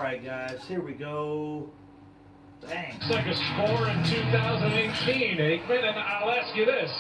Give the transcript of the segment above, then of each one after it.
right, guys, here we go. Dang. It's like a score in 2018, Aikman, and I'll ask you this.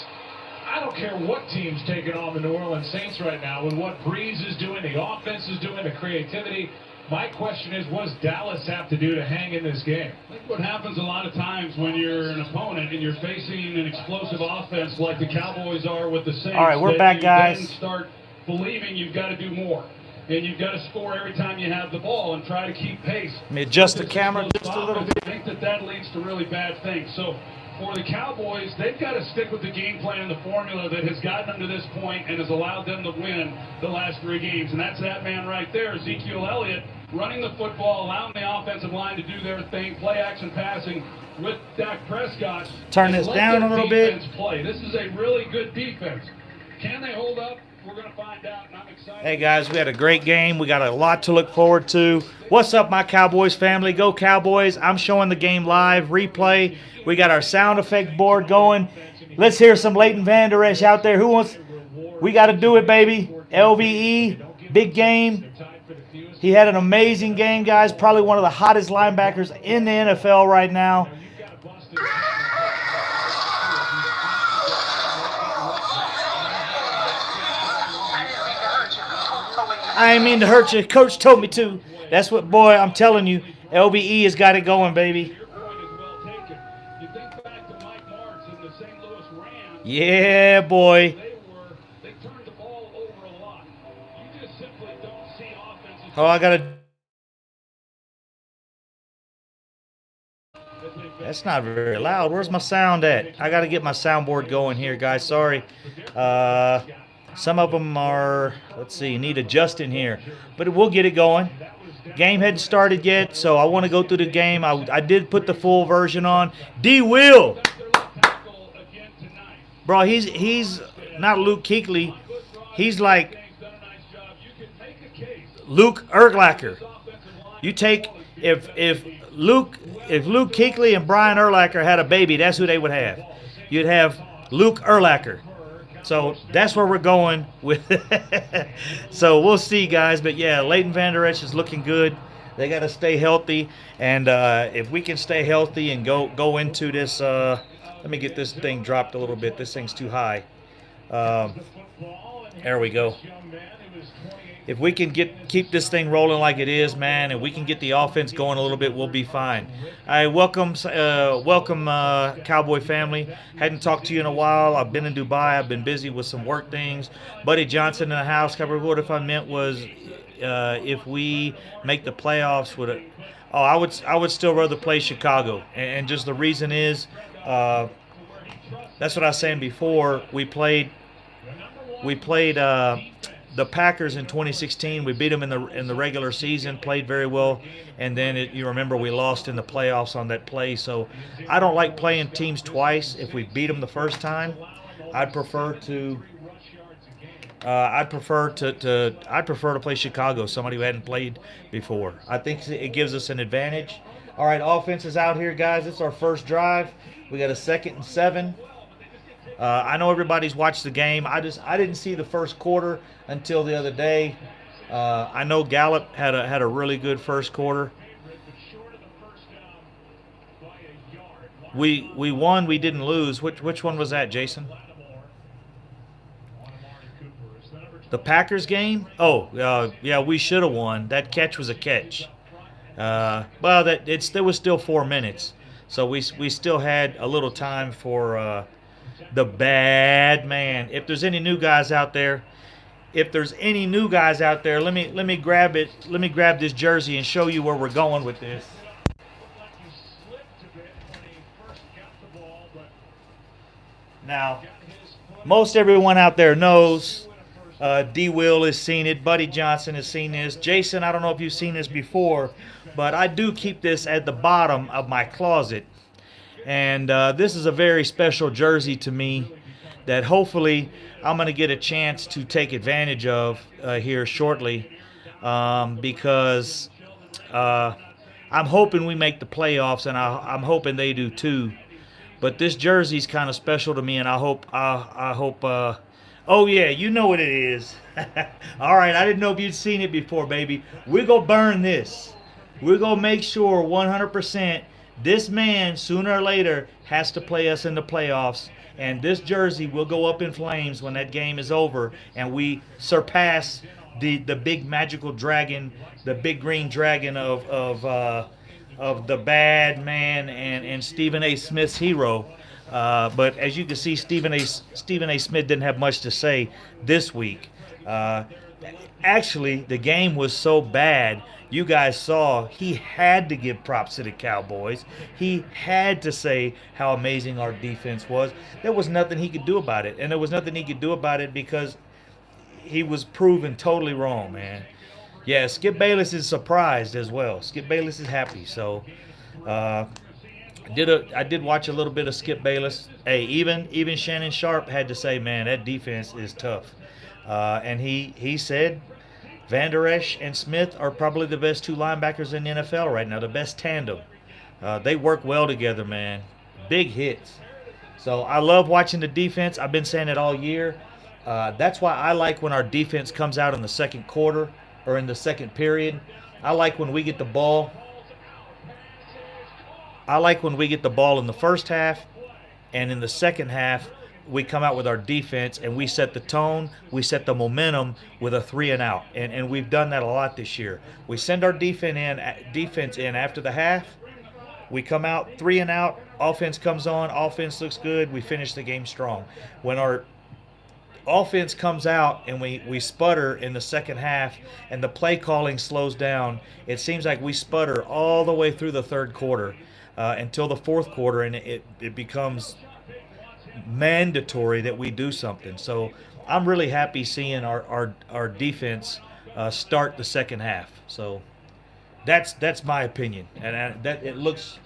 I don't care what team's taking on the New Orleans Saints right now, with what Breeze is doing, the offense is doing, the creativity. My question is, what does Dallas have to do to hang in this game? I think what happens a lot of times when you're an opponent and you're facing an explosive offense like the Cowboys are with the Saints. All right, we're back, guys. Then start believing you've got to do more. And you've got to score every time you have the ball and try to keep pace. Let me adjust the camera just a little bit. I think that leads to really bad things. So for the Cowboys, they've got to stick with the game plan and the formula that has gotten them to this point and has allowed them to win the last 3 games. And that's that man right there, Ezekiel Elliott, running the football, allowing the offensive line to do their thing, play action passing with Dak Prescott. Turn this down a little bit. Play. This is a really good defense. Can they hold up? We're going to find out, and I'm excited. Hey, guys, we had a great game. We got a lot to look forward to. What's up, my Cowboys family? Go Cowboys. I'm showing the game live, replay. We got our sound effect board going. Let's hear some Leighton Vander Esch out there. Who wants? We got to do it, baby. LVE, big game. He had an amazing game, guys. Probably one of the hottest linebackers in the NFL right now. I didn't mean to hurt you. Coach told me to. That's what, boy, I'm telling you. LVE has got it going, baby. Yeah, boy. Oh, I got to. That's not very loud. Where's my sound at? I got to get my soundboard going here, guys. Sorry. Some of them are, let's see, need adjusting here. But we'll get it going. Game hadn't started yet, so I want to go through the game. I did put the full version on. D-Will. Bro, he's not Luke Kuechly. He's like Luke Urlacher. You take, if Luke Kuechly and Brian Urlacher had a baby, that's who they would have. You'd have Luke Urlacher. So that's where we're going with. So we'll see, guys. But yeah, Leighton Vander Esch is looking good. They got to stay healthy, and if we can stay healthy and go into this, let me get this thing dropped a little bit. This thing's too high. There we go. If we can keep this thing rolling like it is, man, and we can get the offense going a little bit, we'll be fine. I welcome Cowboy family. Hadn't talked to you in a while. I've been in Dubai. I've been busy with some work things. Buddy Johnson in the house. What if I meant was if we make the playoffs with it? Oh, I would still rather play Chicago, and just the reason is, that's what I was saying before. We played the Packers in 2016. We beat them in the regular season, played very well, and then you remember we lost in the playoffs on that play. So I don't like playing teams twice. If we beat them the first time, I'd prefer to play Chicago, somebody who hadn't played before. I think it gives us an advantage. All right, offense is out here, guys. It's our first drive. We got a 2nd and 7. I know everybody's watched the game. I didn't see the first quarter until the other day. I know Gallup had a really good first quarter. We won. We didn't lose. Which one was that, Jason? The Packers game? Oh, yeah, we should have won. That catch was a catch. Well, there was still 4 minutes, so we still had a little time for. The bad man. If there's any new guys out there, let me grab it. Let me grab this jersey and show you where we're going with this. Now, most everyone out there knows. D-Will has seen it. Buddy Johnson has seen this. Jason, I don't know if you've seen this before, but I do keep this at the bottom of my closet. And this is a very special jersey to me that hopefully I'm going to get a chance to take advantage of here shortly, because I'm hoping we make the playoffs, and I'm hoping they do too. But this jersey's kind of special to me, and I hope. Oh yeah, you know what it is. All right, I didn't know if you'd seen it before, baby. We're gonna burn this. We're going to make sure 100% this man, sooner or later, has to play us in the playoffs. And this jersey will go up in flames when that game is over and we surpass the big magical dragon, the big green dragon of the bad man and Stephen A. Smith's hero. But as you can see, Stephen A. Smith didn't have much to say this week. Actually, the game was so bad. You guys saw he had to give props to the Cowboys. He had to say how amazing our defense was. There was nothing he could do about it, and there was nothing he could do about it because he was proven totally wrong, man. Yeah, Skip Bayless is surprised as well. Skip Bayless is happy. So, uh, I did watch a little bit of Skip Bayless. Hey, even Shannon Sharp had to say, man, that defense is tough. And he said Van Der Esch and Smith are probably the best two linebackers in the NFL right now, the best tandem. They work well together, man. Big hits. So I love watching the defense. I've been saying it all year. That's why I like when our defense comes out in the second quarter or in the second period. I like when we get the ball. I like when we get the ball in the first half, and in the second half, we come out with our defense and we set the tone, we set the momentum with a 3 and out. And we've done that a lot this year. We send our defense in after the half. We come out 3 and out, offense comes on, offense looks good, we finish the game strong. When our offense comes out and we sputter in the second half and the play calling slows down, it seems like we sputter all the way through the third quarter until the fourth quarter, and it becomes mandatory that we do something. So I'm really happy seeing our defense start the second half. So that's my opinion, and that it looks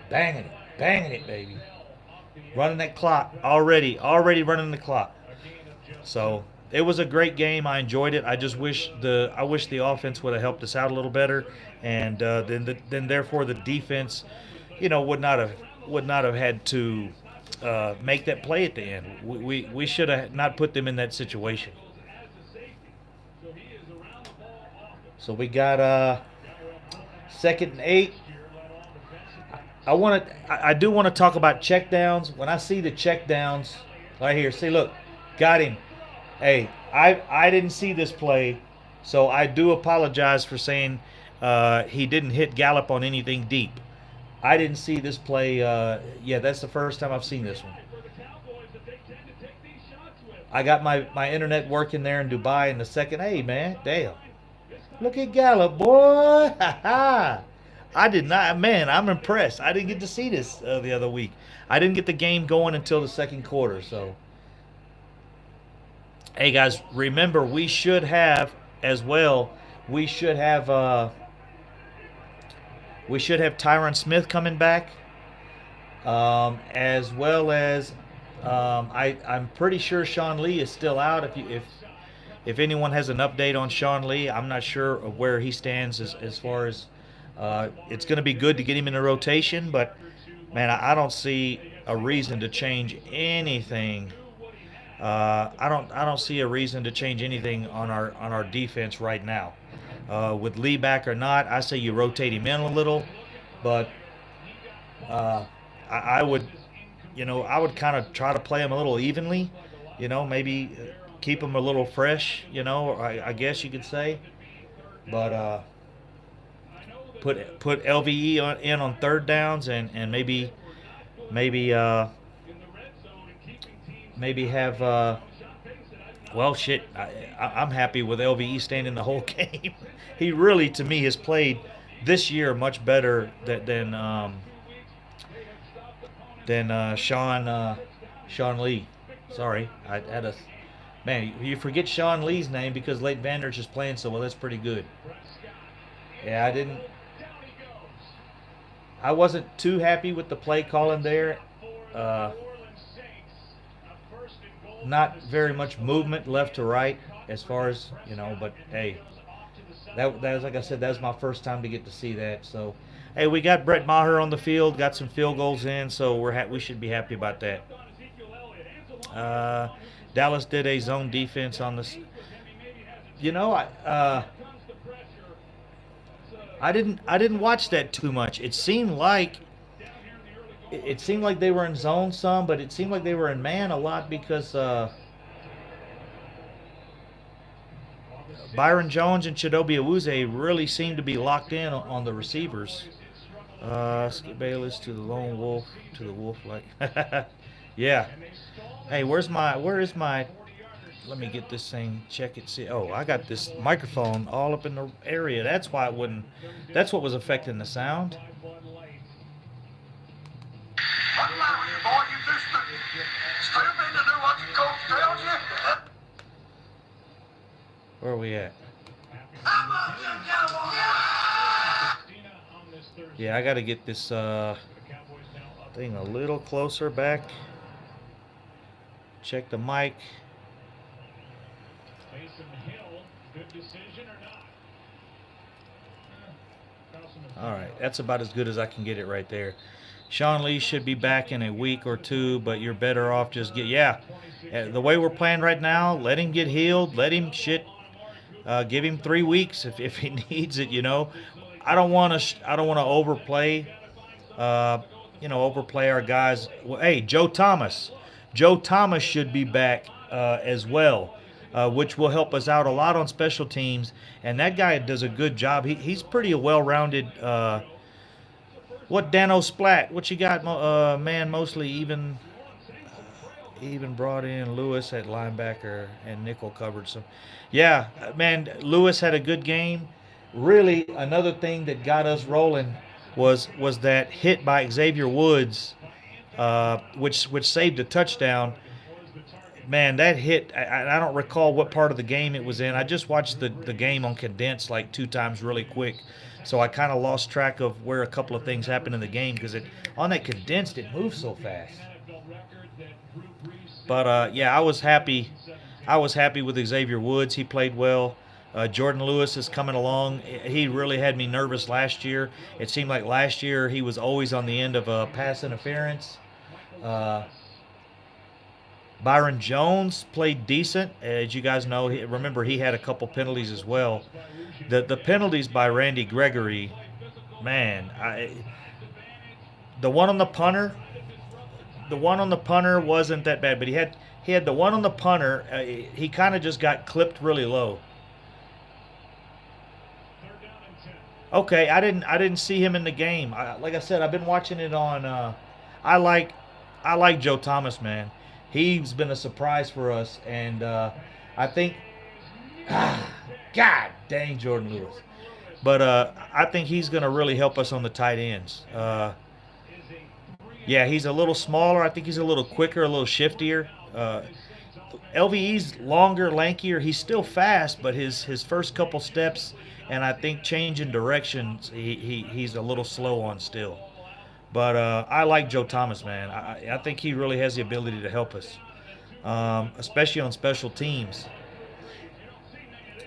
banging it, baby, running that clock already running the clock. So it was a great game. I enjoyed it. I just wish the offense would have helped us out a little better, and then therefore the defense, would not have had to make that play at the end. We should have not put them in that situation. So we got 2nd and 8. I do want to talk about check downs. When I see the check downs right here, see, look, got him. Hey, I didn't see this play, so I do apologize for saying he didn't hit Gallup on anything deep. I didn't see this play. Yeah, that's the first time I've seen this one. I got my internet working there in Dubai in the second. Hey, man, damn. Look at Gallup, boy. Ha ha. I did not, man, I'm impressed. I didn't get to see this the other week. I didn't get the game going until the second quarter. So, hey, guys, remember, we should have as well, we should have Tyron Smith coming back, as well as I'm pretty sure Sean Lee is still out. If anyone has an update on Sean Lee, I'm not sure of where he stands as far as it's going to be good to get him in the rotation, but man, I don't see a reason to change anything. I don't see a reason to change anything on our defense right now. With Lee back or not, I say you rotate him in a little, but I would, I would kind of try to play him a little evenly, maybe keep him a little fresh, I guess you could say, but put LVE in on third downs and maybe have well, shit. I'm happy with LVE staying in the whole game. He really, to me, has played this year much better than Sean Lee. Sorry, I had a man. You forget Sean Lee's name because Leighton Vander Esch is playing so well. That's pretty good. Yeah, I wasn't too happy with the play calling there. Not very much movement left to right as far as, but hey, that was, like I said, that was my first time to get to see that. So, hey, we got Brett Maher on the field, got some field goals in, so we should be happy about that. Dallas did a zone defense on this. I didn't watch that too much. It seemed like they were in zone some, but it seemed like they were in man a lot because Byron Jones and Chidobe Awuzie really seemed to be locked in on the receivers. Skip Bayless to the lone wolf to the wolf like. Yeah. Hey, where is my? Let me get this thing. Check it. See. Oh, I got this microphone all up in the area. That's why it wouldn't. That's what was affecting the sound. Where are we at? Yeah, I got to get this thing a little closer back. Check the mic. All right, that's about as good as I can get it right there. Sean Lee should be back in a week or two, but you're better off just the way we're playing right now, let him get healed, let him give him 3 weeks if he needs it. I don't want to overplay our guys. Well, hey, Joe Thomas should be back as well, which will help us out a lot on special teams. And that guy does a good job. He's pretty well-rounded. What Dano Splat? What you got, man? Mostly even brought in Lewis at linebacker and nickel covered some. Yeah, man, Lewis had a good game. Really, another thing that got us rolling was that hit by Xavier Woods, which saved a touchdown. Man, that hit, I don't recall what part of the game it was in. I just watched the game on condensed like 2 times really quick. So I kind of lost track of where a couple of things happened in the game because on that condensed, it moves so fast. But yeah, I was happy. I was happy with Xavier Woods. He played well. Jordan Lewis is coming along. He really had me nervous last year. It seemed like last year he was always on the end of a pass interference. Byron Jones played decent. As you guys know, remember he had a couple penalties as well. The penalties by Randy Gregory, man, the one on the punter, wasn't that bad, but he had the one on the punter. He kind of just got clipped really low. Okay, I didn't see him in the game. Like I said, I've been watching it on. I like Joe Thomas, man. He's been a surprise for us, and I think, God dang, Jordan Lewis. But I think he's going to really help us on the tight ends. Yeah, he's a little smaller. I think he's a little quicker, a little shiftier. LVE's longer, lankier. He's still fast, but his first couple steps, and I think changing directions, he's a little slow on still. But I like Joe Thomas, man. I think he really has the ability to help us, especially on special teams.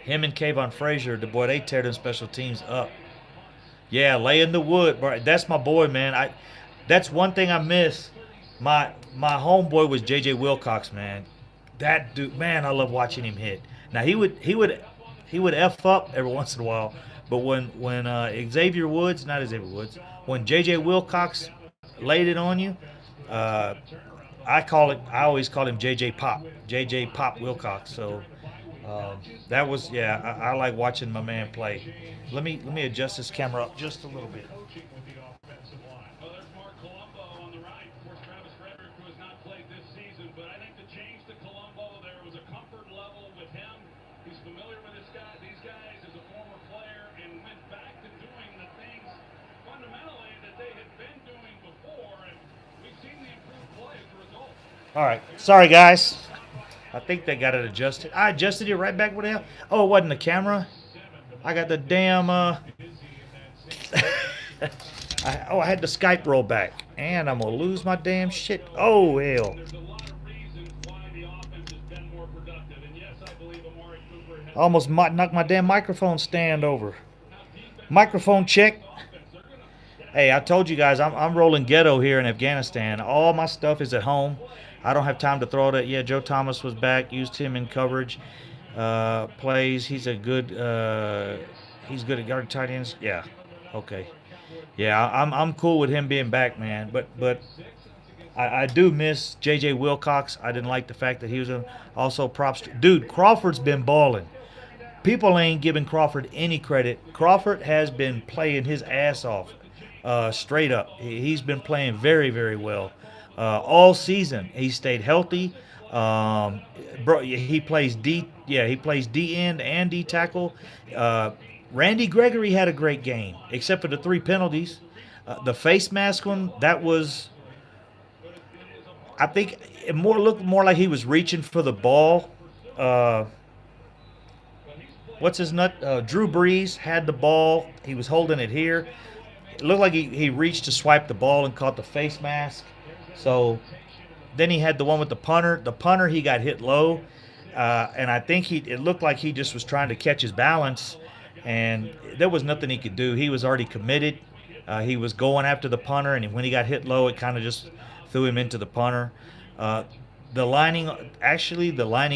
Him and Kayvon Frazier, they tear them special teams up. Yeah, lay in the wood, bro. That's my boy, man. That's one thing I miss. My homeboy was J.J. Wilcox, man. That dude, man, I love watching him hit. Now he would f up every once in a while, but when when J.J. Wilcox laid it on you, I always call him J.J. Pop Wilcox. So that was, yeah, I like watching my man play. Let me adjust this camera up just a little bit. All right, sorry guys. I think they got it adjusted. I adjusted it right back. What the hell? Oh, it wasn't the camera. I got the damn. I had the Skype roll back, and I'm gonna lose my damn shit. Oh hell! I almost knocked my damn microphone stand over. Microphone check. Hey, I told you guys I'm rolling ghetto here in Afghanistan. All my stuff is at home. I don't have time to throw that. Yeah, Joe Thomas was back. Used him in coverage. Plays. He's good at guard tight ends. Yeah. Okay. Yeah, I'm cool with him being back, man. But I do miss J.J. Wilcox. I didn't like the fact that he was also props. Dude, Crawford's been balling. People ain't giving Crawford any credit. Crawford has been playing his ass off, straight up. He's been playing very, very well all season. He stayed healthy. Bro, he plays D. Yeah, he plays D end and D tackle. Uh, Randy Gregory had a great game, except for the 3 penalties. The face mask one, that was, I think, it looked more like he was reaching for the ball. Uh, what's his nut? Drew Brees had the ball. He was holding it here. It looked like he reached to swipe the ball and caught the face mask. So then he had the one with the punter. The punter, he got hit low. And I think it looked like he just was trying to catch his balance. And there was nothing he could do. He was already committed. He was going after the punter. And when he got hit low, it kind of just threw him into the punter. Uh, the lining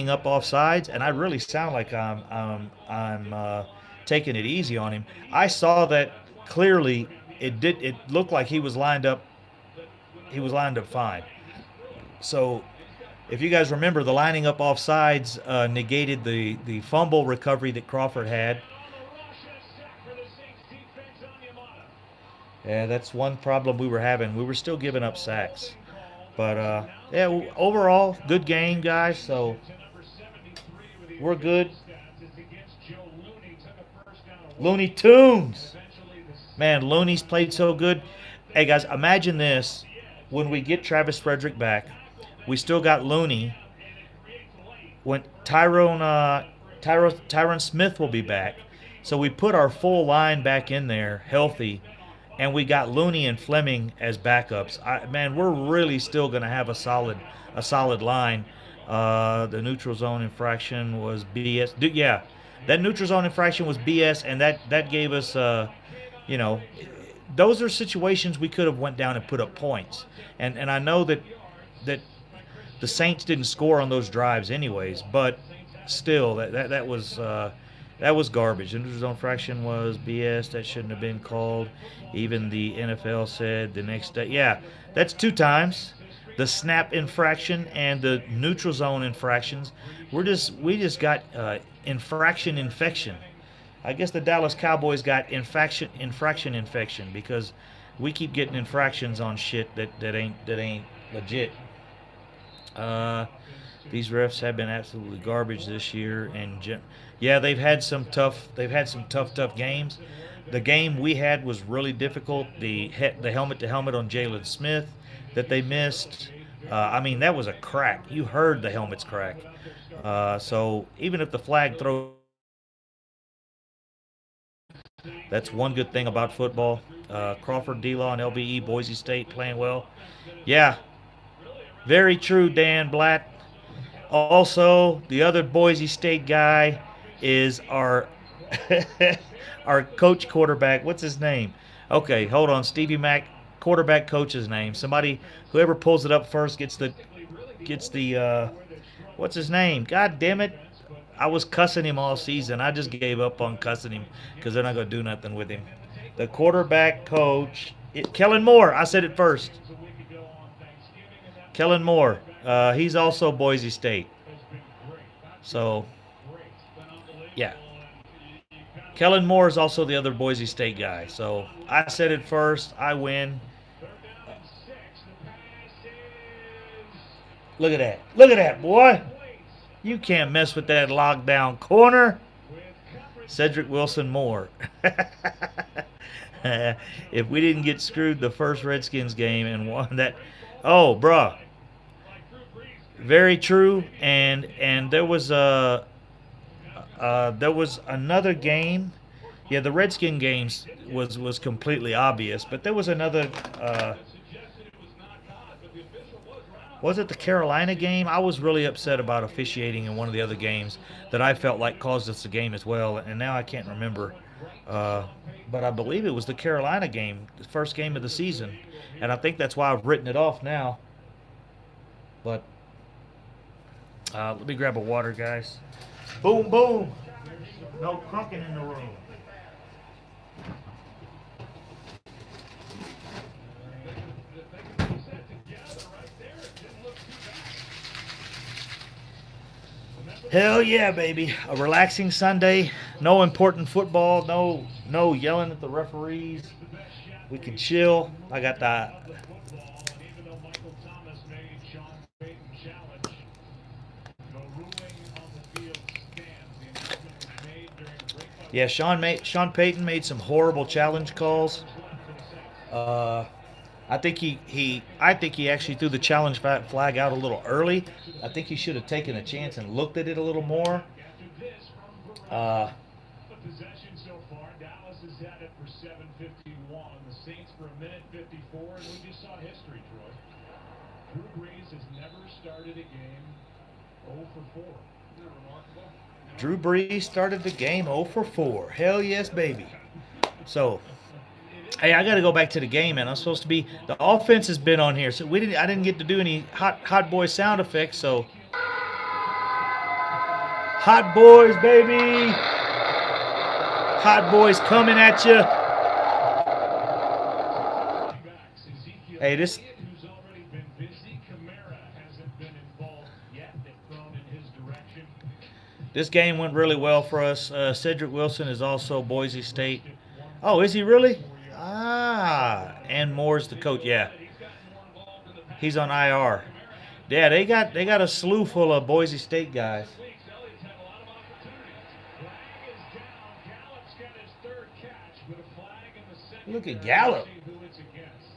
up off sides, and I really sound like I'm taking it easy on him. I saw that clearly. It looked like he was lined up. He was lined up fine. So if you guys remember, the lining up off sides negated the fumble recovery that Crawford had. Yeah, that's one problem we were having. We were still giving up sacks. But yeah, overall, good game, guys. So we're good. Looney Tunes. Man, Looney's played so good. Hey, guys, imagine this. When we get Travis Frederick back, we still got Looney. When Tyron Smith will be back. So we put our full line back in there, healthy, and we got Looney and Fleming as backups. Man, we're really still going to have a solid line. The neutral zone infraction was BS. Yeah, that neutral zone infraction was BS, and that gave us, you know, those are situations we could have went down and put up points. And I know that the Saints didn't score on those drives anyways, but still that was garbage. The neutral zone infraction was BS. That shouldn't have been called. Even the NFL said the next day. Yeah, that's 2 times. The snap infraction and the neutral zone infractions. We just got infraction infection. I guess the Dallas Cowboys got infraction infection because we keep getting infractions on shit that ain't legit. These refs have been absolutely garbage this year, and yeah, they've had some tough games. The game we had was really difficult. The helmet to helmet on Jalen Smith that they missed. I mean, that was a crack. You heard the helmet's crack. So even if the flag throws, that's one good thing about football. Crawford, D-Law, and LBE, Boise State playing well. Yeah, very true, Dan Blatt. Also, the other Boise State guy is our our coach quarterback. What's his name? Okay, hold on. Stevie Mack, quarterback coach's name. Whoever pulls it up first gets the what's his name? God damn it. I was cussing him all season. I just gave up on cussing him because they're not going to do nothing with him. The quarterback coach, Kellen Moore. I said it first. Kellen Moore. He's also Boise State. So, yeah. Kellen Moore is also the other Boise State guy. So, I said it first. I win. Look at that. Look at that, boy. You can't mess with that lockdown corner. Cedric Wilson Moore. If we didn't get screwed the first Redskins game and won that. Oh, bruh. Very true. And there was another game. Yeah, the Redskin games was completely obvious, but there was another. Was it the Carolina game? I was really upset about officiating in one of the other games that I felt like caused us the game as well, and now I can't remember. But I believe it was the Carolina game, the first game of the season, and I think that's why I've written it off now. But let me grab a water, guys. Boom, boom. No crunking in the room. Hell yeah, baby! A relaxing Sunday. No important football. No yelling at the referees. We can chill. I got the Even though Michael Thomas made Sean Payton challenge, the ruling on the field stands. The announcement was made during a break by yeah. Sean Payton made some horrible challenge calls. Uh, I think he actually threw the challenge flag out a little early. I think he should have taken a chance and looked at it a little more. after this from Uh, the possession so far. Dallas has had it for 7:51. The Saints for a minute 54, and we just saw history, Troy. Drew Brees has never started a game 0 for 4. Isn't that remarkable? Drew Brees started the game 0 for 4. Hell yes, baby. So, hey, I got to go back to the game, man. I'm supposed to be. The offense has been on here, so I didn't get to do any hot boy sound effects. So, hot boys, baby. Hot boys coming at you. Hey, this Who's already been busy. Camara hasn't been involved yet. They've thrown in his direction. this game went really well for us. Cedric Wilson is also Boise State. Oh, is he really? Ah, and Moore's the coach. Yeah, he's on IR. Yeah, they got a slew full of Boise State guys. Elliott's had a lot of opportunities. Flag is down. Gallup's got his third catch, but a flag in the second. Look at Gallup. Who it's against.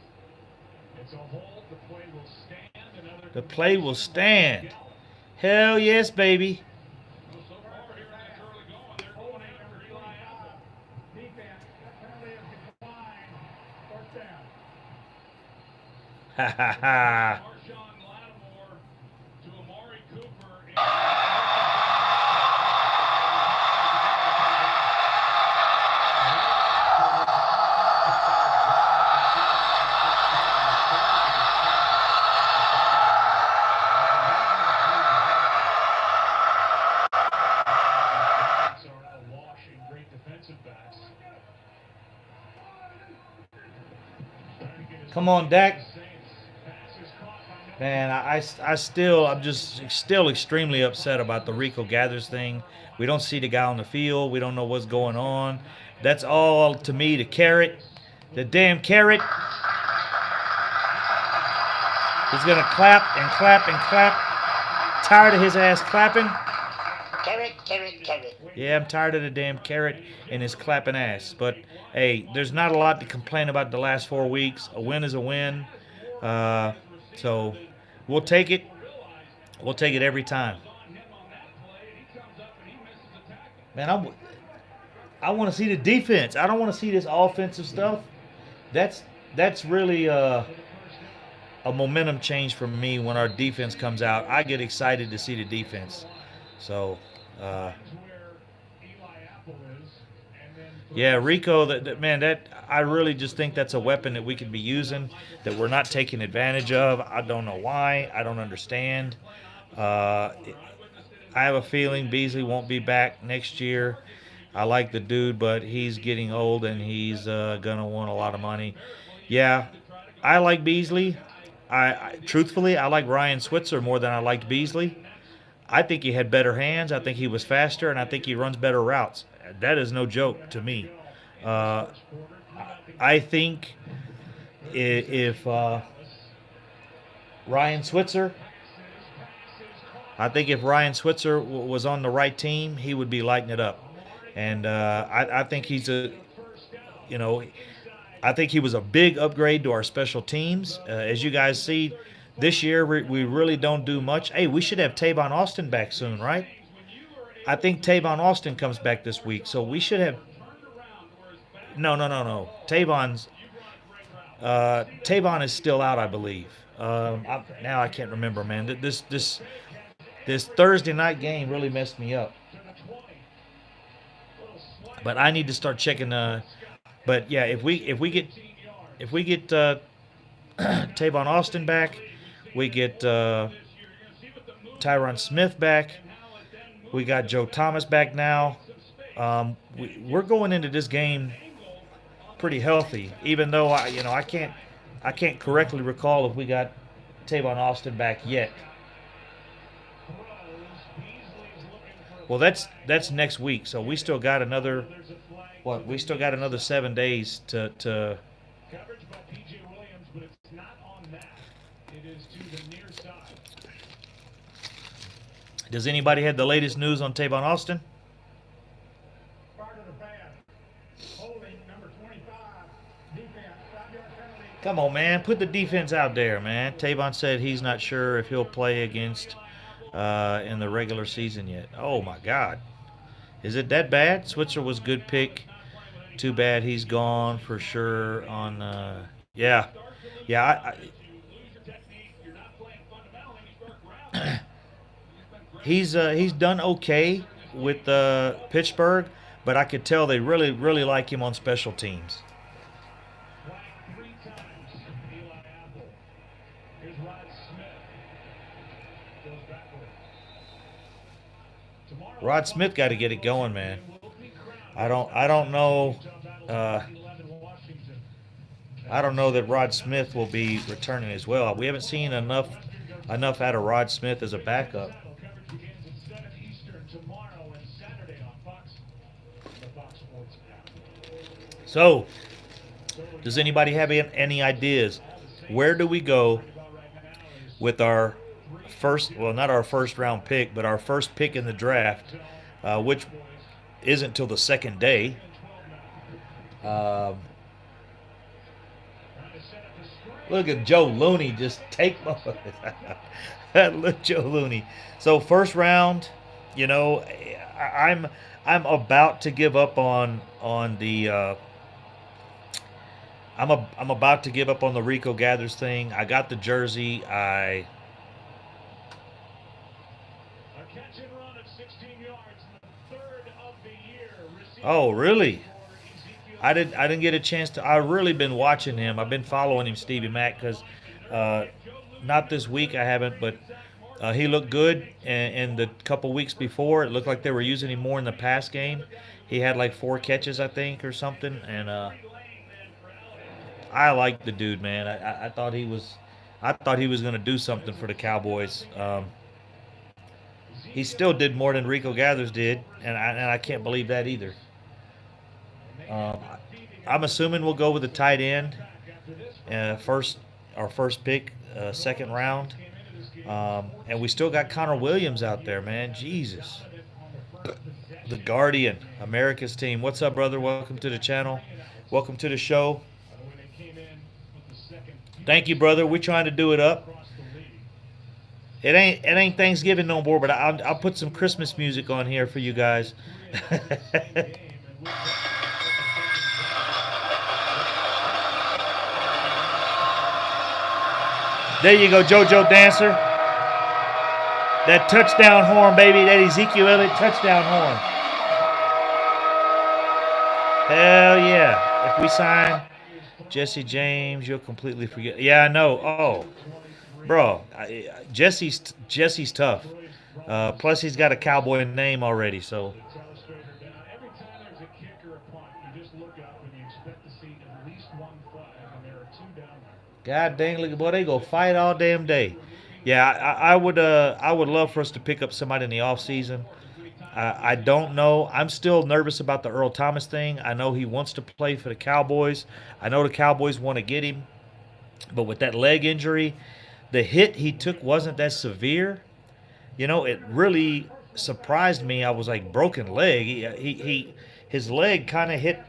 It's a hold. The play will stand. Another The play will stand. Hell yes, baby. So far here in this early going, they're going after Eli Apple. defense. Penalty is declined. Fourth down. Ha ha ha. Marshawn Lattimore to Amari Cooper. Are awash in great defensive backs. Come on, Dak. Saints. Pass is caught by Man, I'm just still extremely upset about the Rico Gathers thing. We don't see the guy on the field. We don't know what's going on. That's all to me. The carrot, the damn carrot. He's gonna clap and clap and clap. Tired of his ass clapping. Carrot, carrot, carrot. Yeah, I'm tired of the damn carrot and his clapping ass. But hey, there's not a lot to complain about the last 4 weeks. A win is a win. So we'll take it. We'll take it every time. Man, I want to see the defense. I don't want to see this offensive stuff. That's really a momentum change for me when our defense comes out. I get excited to see the defense. So, where Eli Apple is. And then yeah, Rico, that I really just think that's a weapon that we could be using that we're not taking advantage of. I don't know why. I don't understand. I have a feeling Beasley won't be back next year. I like the dude, but he's getting old and he's gonna want a lot of money. Yeah, I like Beasley. Truthfully, I like Ryan Switzer more than I liked Beasley. I think he had better hands. I think he was faster, and I think he runs better routes. That is no joke to me. I think if Ryan Switzer, was on the right team, he would be lighting it up. And I think he's I think he was a big upgrade to our special teams. As you guys see, this year we really don't do much. Hey, we should have Tavon Austin back soon, right? I think Tavon Austin comes back this week, so we should have. No. Tavon is still out, I believe. Now I can't remember, man. This Thursday night game really messed me up. But I need to start checking. But yeah, if we get Tavon Austin back, we get Tyron Smith back. We got Joe Thomas back now. We're going into this game pretty healthy, even though I can't correctly recall if we got Tavon Austin back yet. Well, that's next week, so we still got another what? We still got another 7 days to. Coverage by P.J. Williams, but it's not on that. It is to the near side. Does anybody have the latest news on Tavon Austin? Part of the bad. Holding number 25. Defense. 5-yard penalty. Come on, man, put the defense out there, man. Tavon said he's not sure if he'll play against in the regular season yet. Oh my God, is it that bad? Switzer was good pick. Too bad he's gone for sure. On yeah, yeah. He's done okay with Pittsburgh, but I could tell they really like him on special teams. Flagged 3 times. Eli Apple. Here's Rod Smith. Goes backward. Tomorrow, Rod Smith got to get it going, man. I don't know. I don't know that Rod Smith will be returning as well. We haven't seen enough out of Rod Smith as a backup. coverage begins at 7 Eastern tomorrow and Saturday on Fox. The Fox Sports app. So, does anybody have any ideas? Where do we go with our first? Well, not our first round pick, but our first pick in the draft, which isn't till the second day. Look at Joe Looney just take look Joe Looney. So first round, you know, I'm about to give up on the I'm about to give up on the Rico Gathers thing. I got the jersey. A catch and run of 16 yards, the third of the year. Oh, really? I didn't get a chance to. I've really been watching him. I've been following him, Stevie Mack, because not this week I haven't, but he looked good. And the couple weeks before, it looked like they were using him more in the pass game. He had like 4 catches, I think, or something. And I like the dude, man. I thought he was going to do something for the Cowboys. He still did more than Rico Gathers did, and I can't believe that either. I'm assuming we'll go with the tight end our first pick, second round, and we still got Connor Williams out there, man. Jesus, the Guardian, America's team. What's up, brother? Welcome to the channel. Welcome to the show. Thank you, brother. We're trying to do it up. It ain't Thanksgiving no more, but I'll put some Christmas music on here for you guys. There you go, JoJo Dancer. That touchdown horn, baby. That Ezekiel Elliott touchdown horn. Hell yeah. If we sign Jesse James, you'll completely forget. Yeah, I know. Oh, bro. Jesse's tough. Plus, he's got a Cowboy name already, so. Every time there's a kick or a punt, you just look up and you expect to see at least 1 flag, and there are 2 down there. God dang, look, boy, they go fight all damn day. Yeah, I would love for us to pick up somebody in the off season. I don't know. I'm still nervous about the Earl Thomas thing. I know he wants to play for the Cowboys. I know the Cowboys want to get him, but with that leg injury, the hit he took wasn't that severe. You know, it really surprised me. I was like, broken leg. His leg kind of hit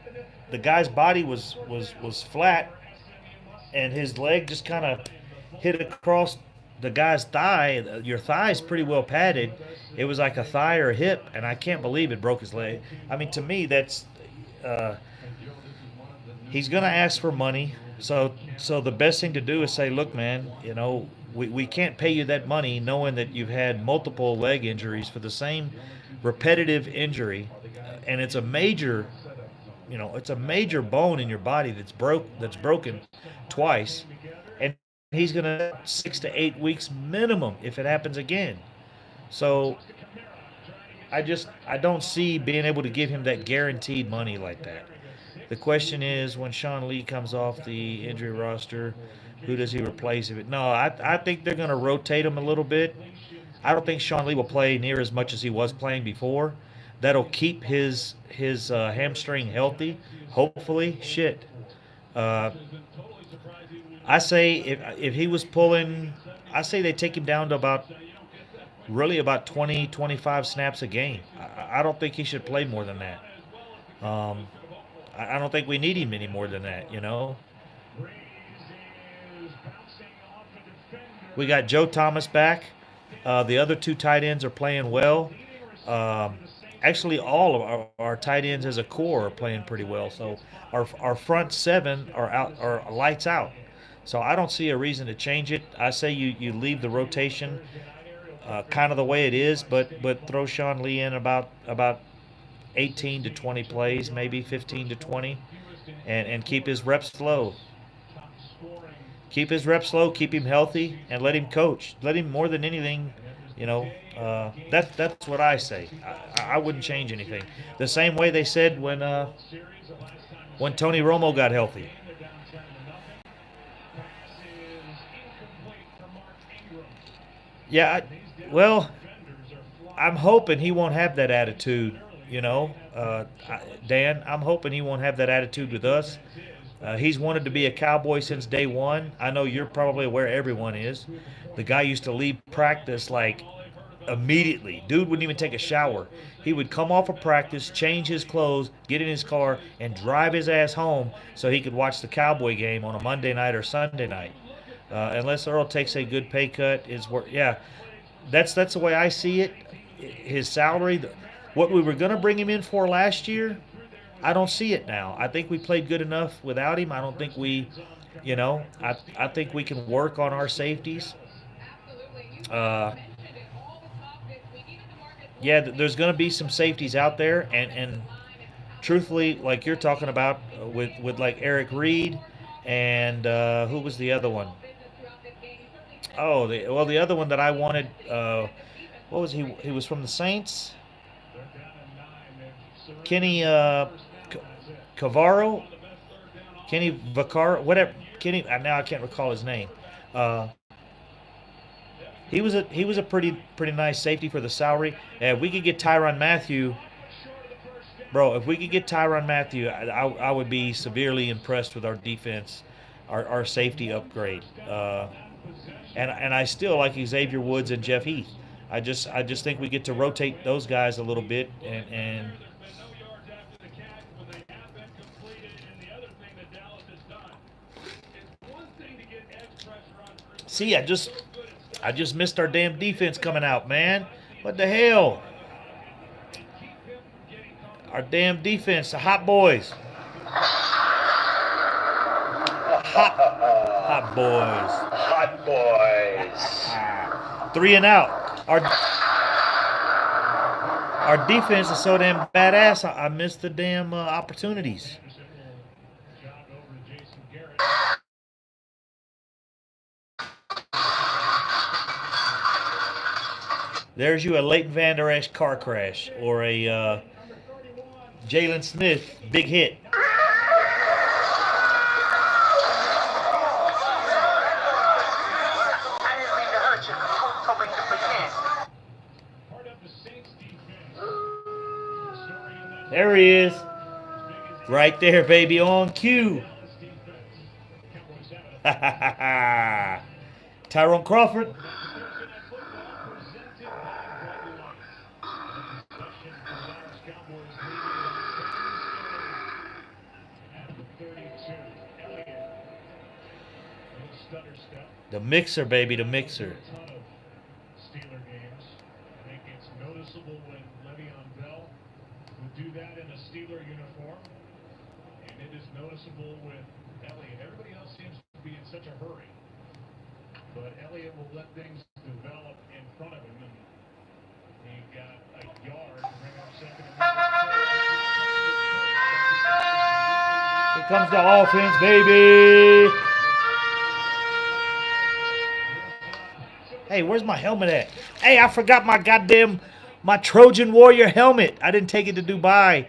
the guy's body was flat, and his leg just kind of hit across the guy's thigh. Your thigh's pretty well padded. It was like a thigh or a hip, and I can't believe it broke his leg. I mean, to me, that's he's going to ask for money. So the best thing to do is say, look, man, you know, we can't pay you that money knowing that you've had multiple leg injuries for the same repetitive injury, and it's a major, you know, it's a major bone in your body that's broken twice, and he's gonna 6 to 8 weeks minimum if it happens again. So I don't see being able to give him that guaranteed money like that. The question is, when Sean Lee comes off the injury roster, who does he replace? No, I think they're going to rotate him a little bit. I don't think Sean Lee will play near as much as he was playing before. That'll keep his hamstring healthy. Hopefully, shit. Uh, I say if he was pulling, I say they take him down to about 20, 25 snaps a game. I don't think he should play more than that. Um, I don't think we need him any more than that. You know, we got Joe Thomas back. The other two tight ends are playing well. Um, Actually, all of our tight ends as a core are playing pretty well. So our front seven are lights out. So I don't see a reason to change it. I say you leave the rotation kind of the way it is, but throw Sean Lee in about 18 to 20 plays, maybe 15 to 20, and keep his reps low. Keep his reps low, keep him healthy, and let him coach. Let him more than anything, you know. That's what I say. I wouldn't change anything. The same way they said when Tony Romo got healthy. Yeah, well, I'm hoping he won't have that attitude. You know, Dan. I'm hoping he won't have that attitude with us. He's wanted to be a Cowboy since day one. I know you're probably aware everyone is. The guy used to leave practice like immediately. Dude wouldn't even take a shower. He would come off of practice, change his clothes, get in his car, and drive his ass home so he could watch the Cowboy game on a Monday night or Sunday night. Unless Earl takes a good pay cut, is worth. Yeah, that's the way I see it. His salary, what we were going to bring him in for last year, I don't see it now. I think we played good enough without him. I don't think I think we can work on our safeties. Uh, yeah, there's going to be some safeties out there, and truthfully, like you're talking about with like Eric Reed, and who was the other one? Oh, the other one that I wanted. What was he? He was from the Saints. Kenny C- Cavaro, Kenny Vaccaro, whatever. Kenny. Now I can't recall his name. Uh, he was a pretty nice safety for the salary. If we could get Tyron Matthew, bro, if we could get Tyron Matthew, I would be severely impressed with our defense, our safety upgrade. And I still like Xavier Woods and Jeff Heath. I just think we get to rotate those guys a little bit and see. I just missed our damn defense coming out, man. What the hell? Our damn defense, the hot boys, hot boys. Hot boys. Three and out. Our defense is so damn badass. I missed the damn opportunities. There's you a Leighton Vander Esch car crash or a Jalen Smith big hit. There he is. Right there, baby, on cue. Tyrone Crawford. The mixer, baby, the mixer. Steeler games. I think it's noticeable when Le'Veon Bell would do that in a Steeler uniform, and it is noticeable with Elliott. Everybody else seems to be in such a hurry, but Elliott will let things develop in front of him, and he got a yard to bring up second and Here comes the offense, baby. Hey, where's my helmet at? Hey, I forgot my Trojan Warrior helmet. I didn't take it to Dubai.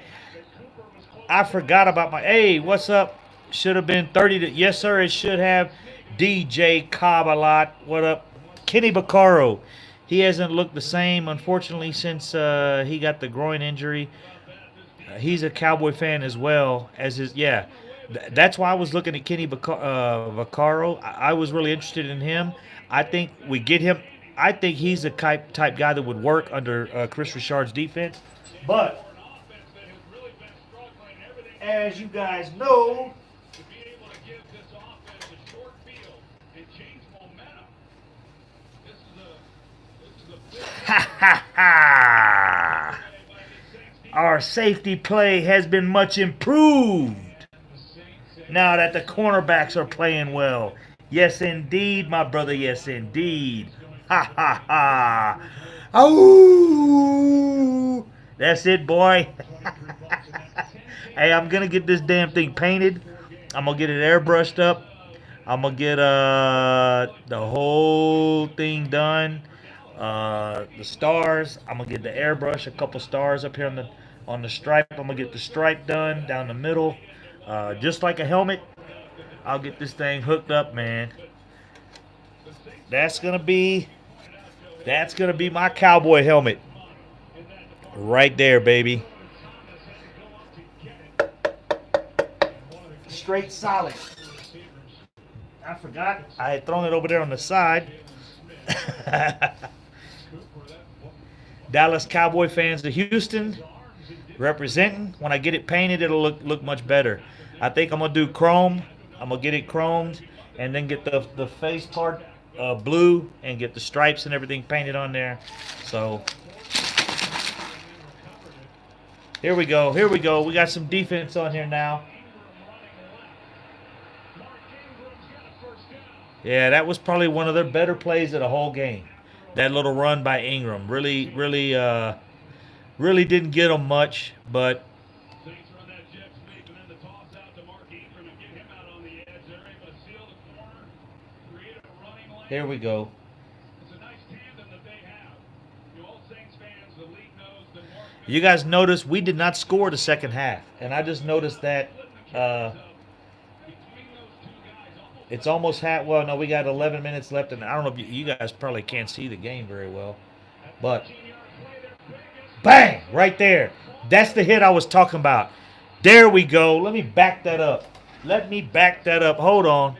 I forgot about my. Hey, what's up? Should have been 30 to. Yes, sir. It should have. DJ Cobb a lot. What up? Kenny Vaccaro. He hasn't looked the same, unfortunately, since he got the groin injury. He's a Cowboy fan as well as his. Yeah, that's why I was looking at Kenny Vaccaro. I was really interested in him. I think we get him. I think he's the type guy that would work under Chris Richard's defense. But as you guys know, To be able to give this offense a short field and change momentum. This is a big ha ha ha! Our safety play has been much improved now that the cornerbacks are playing well. Yes, indeed, my brother. Yes, indeed. Ha ha ha! Oh, that's it, boy. Hey, I'm gonna get this damn thing painted. I'm gonna get it airbrushed up. I'm gonna get the whole thing done. The stars. I'm gonna get the airbrush, a couple stars up here on the stripe. I'm gonna get the stripe done down the middle, just like a helmet. I'll get this thing hooked up, man. That's gonna be my cowboy helmet, right there, baby. Straight solid. I forgot. I had thrown it over there on the side. Dallas Cowboy fans of Houston representing. When I get it painted, it'll look much better. I think I'm gonna do chrome. I'm gonna get it chromed and then get the face part blue and get the stripes and everything painted on there. So here we go. Here we go. We got some defense on here now. Yeah, that was probably one of their better plays of the whole game. That little run by Ingram really didn't get them much, but here we go. You guys notice we did not score the second half, and I just noticed that it's almost half. Well, no, we got 11 minutes left, and I don't know if you guys probably can't see the game very well, but bang, right there. That's the hit I was talking about. There we go. Let me back that up. Hold on.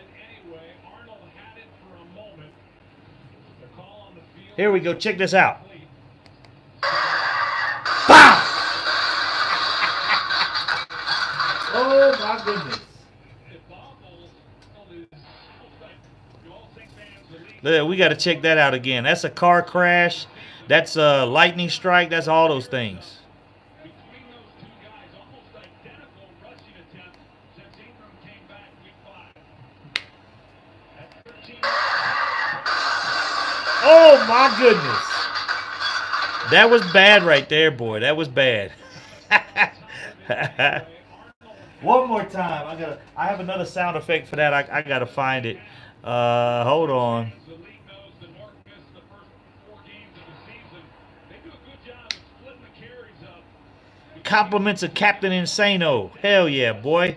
Here we go. Check this out. Bam! Oh, my goodness. We got to check that out again. That's a car crash. That's a lightning strike. That's all those things. Oh my goodness. That was bad right there, boy. That was bad. One more time. I have another sound effect for that. I gotta find it. Hold on. Compliments of Captain Insano. Hell yeah, boy.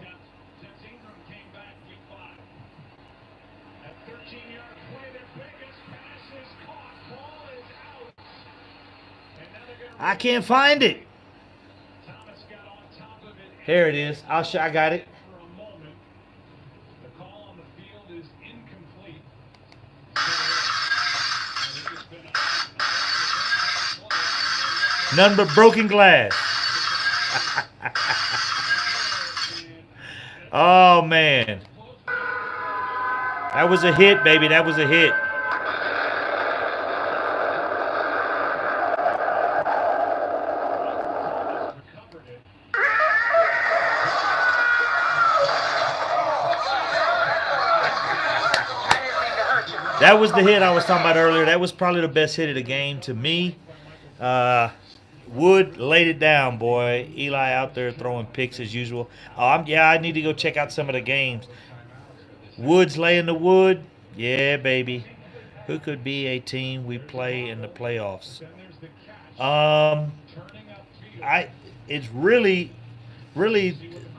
I can't find it. Here it is. I got it. None but broken glass. Oh, man. That was a hit, baby. That was a hit. That was the hit I was talking about earlier. That was probably the best hit of the game to me. Wood laid it down, boy. Eli out there throwing picks as usual. I need to go check out some of the games. Woods laying the wood. Yeah, baby. Who could be a team we play in the playoffs? It's really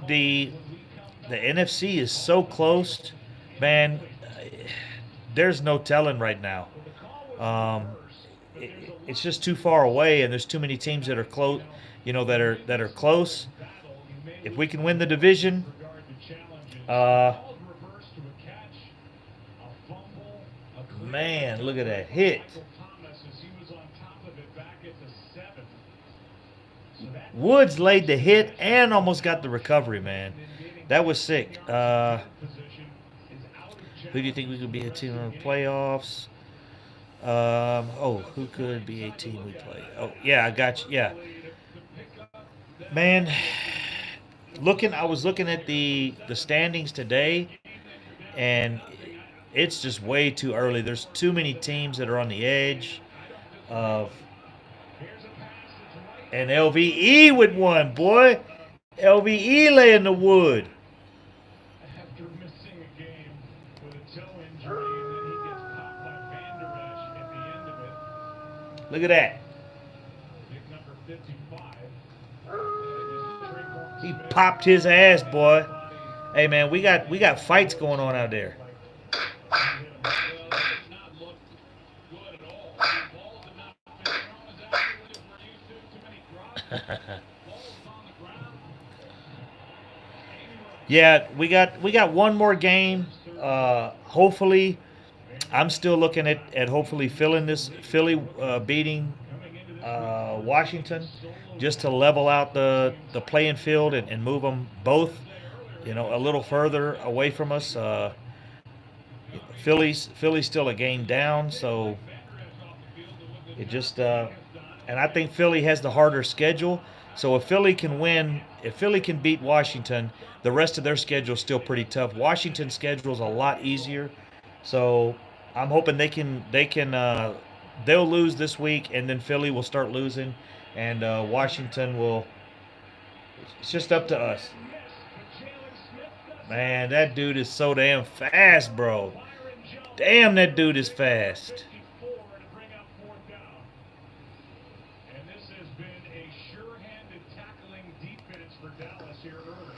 the NFC is so close, man. There's no telling right now. it's just too far away, and there's too many teams that are close. That are close. If we can win the division, uh, man, look at that hit. Woods laid the hit and almost got the recovery, man. That was sick. Who do you think we could be a team in the playoffs? Who could be a team we play? Oh, yeah, I got you. Yeah, man. I was looking at the standings today, and it's just way too early. There's too many teams that are on the edge of, and LVE with one, boy. LVE laying the wood. After missing a game with a toe injury, and then he gets popped by Van Der Esch at the end of it. Look at that. Big number 55. He popped his ass, boy. Hey man, we got fights going on out there. Yeah, we got one more game. Hopefully, I'm still looking at hopefully Philly beating Washington, just to level out the playing field and move them both, a little further away from us. Philly's still a game down, so it just and I think Philly has the harder schedule. So if Philly can win, if Philly can beat Washington, the rest of their schedule is still pretty tough. Washington's schedule is a lot easier, so I'm hoping they'll lose this week, and then Philly will start losing, and Washington will. It's just up to us. Man, that dude is so damn fast, bro. Damn, that dude is fast.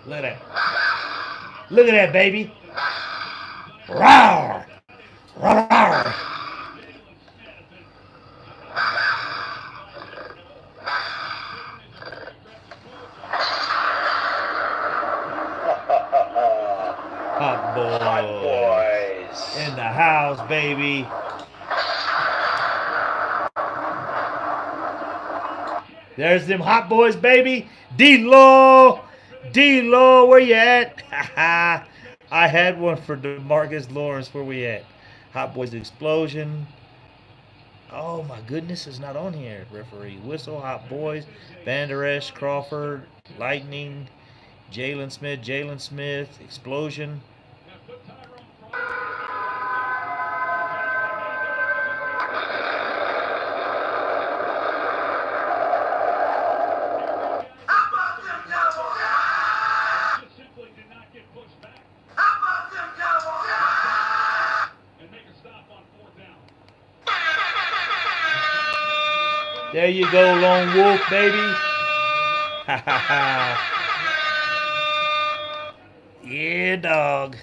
Look at that. Look at that, baby. Rawr! Rawr! Hot boys. In the house, baby. There's them hot boys, baby. D-Lo, where you at? I had one for DeMarcus Lawrence. Where we at? Hot boys explosion. Oh my goodness, it's not on here. Referee whistle. Hot boys. Van Der Esch, Crawford, Lightning, Jalen Smith, explosion. There you go, Lone Wolf, baby. Yeah, dog.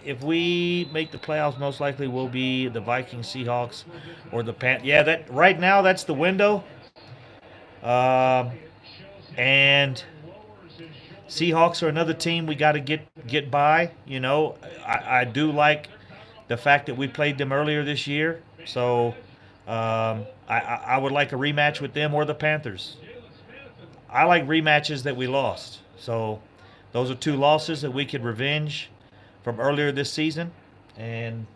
If we make the playoffs, most likely will be the Vikings, Seahawks, or the Panthers. Yeah, that right now that's the window. And Seahawks are another team we got to get by. I do like the fact that we played them earlier this year, so. I would like a rematch with them or the Panthers. I like rematches that we lost. So those are two losses that we could revenge from earlier this season. And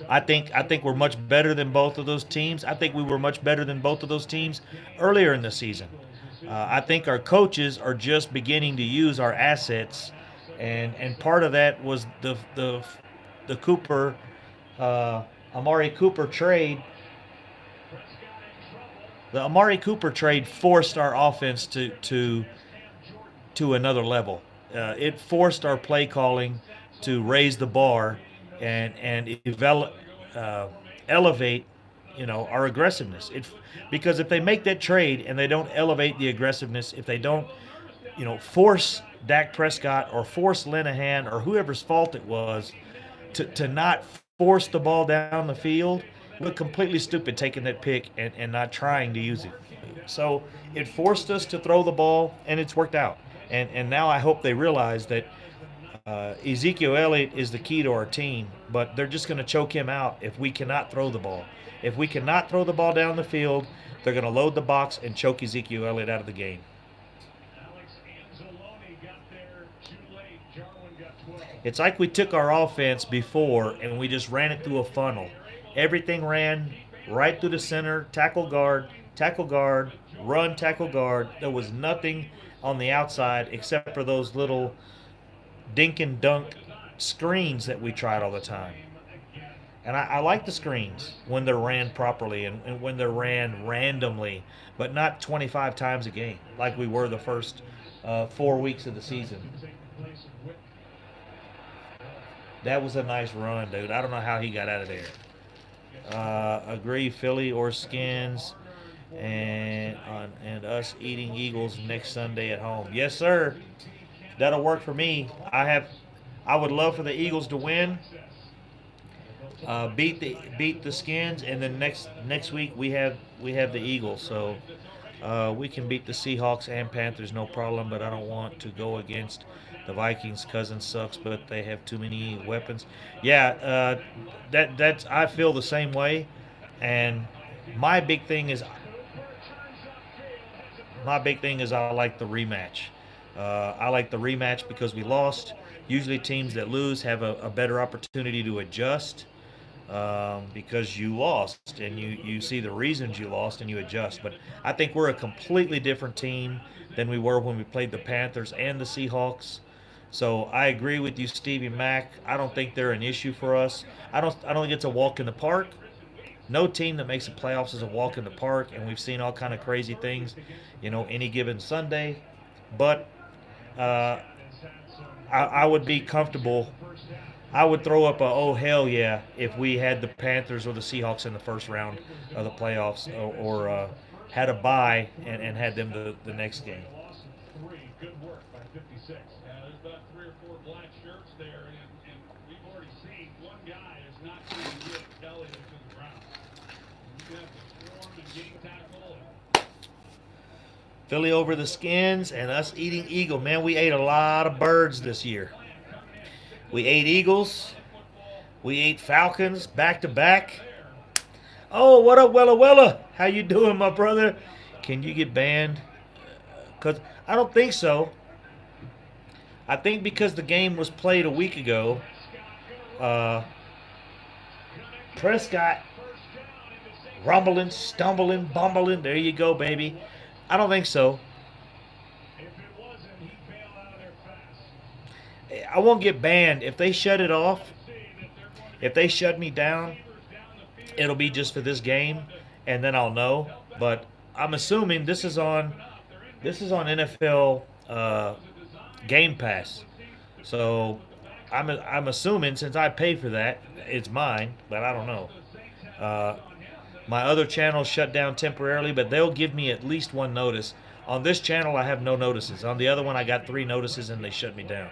I think we're much better than both of those teams. I think we were much better than both of those teams earlier in the season. I think our coaches are just beginning to use our assets, and part of that was the Cooper. Amari Cooper trade. The Amari Cooper trade forced our offense to another level. It forced our play calling to raise the bar and elevate, our aggressiveness. Because if they make that trade and they don't elevate the aggressiveness, if they don't, force Dak Prescott or force Linehan or whoever's fault it was to not force the ball down the field, looked completely stupid taking that pick and not trying to use it. So it forced us to throw the ball, and it's worked out. And now I hope they realize that Ezekiel Elliott is the key to our team, but they're just going to choke him out if we cannot throw the ball. If we cannot throw the ball down the field, they're going to load the box and choke Ezekiel Elliott out of the game. It's like we took our offense before and we just ran it through a funnel. Everything ran right through the center, tackle guard, run, tackle guard. There was nothing on the outside except for those little dink and dunk screens that we tried all the time. And I like the screens when they're ran properly and when they're ran randomly, but not 25 times a game like we were the first 4 weeks of the season. That was a nice run, dude. I don't know how he got out of there. Agree, Philly or Skins, and us eating Eagles next Sunday at home. Yes, sir. That'll work for me. I would love for the Eagles to win, beat the Skins, and then next week we have the Eagles. So we can beat the Seahawks and Panthers, no problem. But I don't want to go against the Vikings. Cousins sucks, but they have too many weapons. Yeah, that's I feel the same way. And my big thing is I like the rematch. I like the rematch because we lost. Usually teams that lose have a better opportunity to adjust because you lost and you see the reasons you lost and you adjust. But I think we're a completely different team than we were when we played the Panthers and the Seahawks. So I agree with you, Stevie Mack. I don't think they're an issue for us. I don't think it's a walk in the park. No team that makes the playoffs is a walk in the park, and we've seen all kind of crazy things, any given Sunday. But I would be comfortable. I would throw up a oh hell yeah if we had the Panthers or the Seahawks in the first round of the playoffs, or had a bye and had them the next game. Good work by 56. There's about 3 or 4 black shirts there, and we've already seen one guy is not going to get Elliott to the ground. You have to swarm and game tackle. Philly over the Skins and us eating Eagle. Man, we ate a lot of birds this year. We ate Eagles. We ate Falcons back to back. Oh, what up, Wella Wella? How you doing, my brother? Can you get banned? Because I don't think so. I think because the game was played a week ago, Prescott rumbling, stumbling, bumbling. There you go, baby. I don't think so. I won't get banned. If they shut it off, if they shut me down, it'll be just for this game, and then I'll know. But I'm assuming this is on NFL Game Pass. So I'm assuming since I pay for that, it's mine, but I don't know. My other channel shut down temporarily, but they'll give me at least one notice. On this channel, I have no notices. On the other one, I got 3 notices, and they shut me down.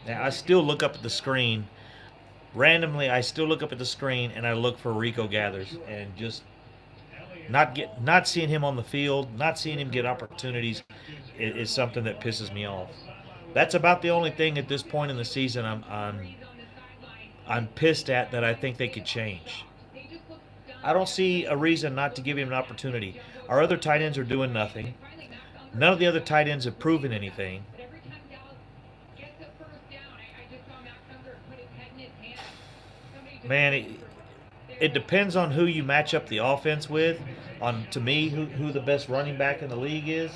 Now, I still look up at the screen. Randomly, I still look up at the screen, and I look for Rico Gathers, and just not seeing him on the field, not seeing him get opportunities is something that pisses me off. That's about the only thing at this point in the season I'm pissed at that I think they could change. I don't see a reason not to give him an opportunity. Our other tight ends are doing nothing. None of the other tight ends have proven anything. Man, it depends on who you match up the offense with. To me, who the best running back in the league is.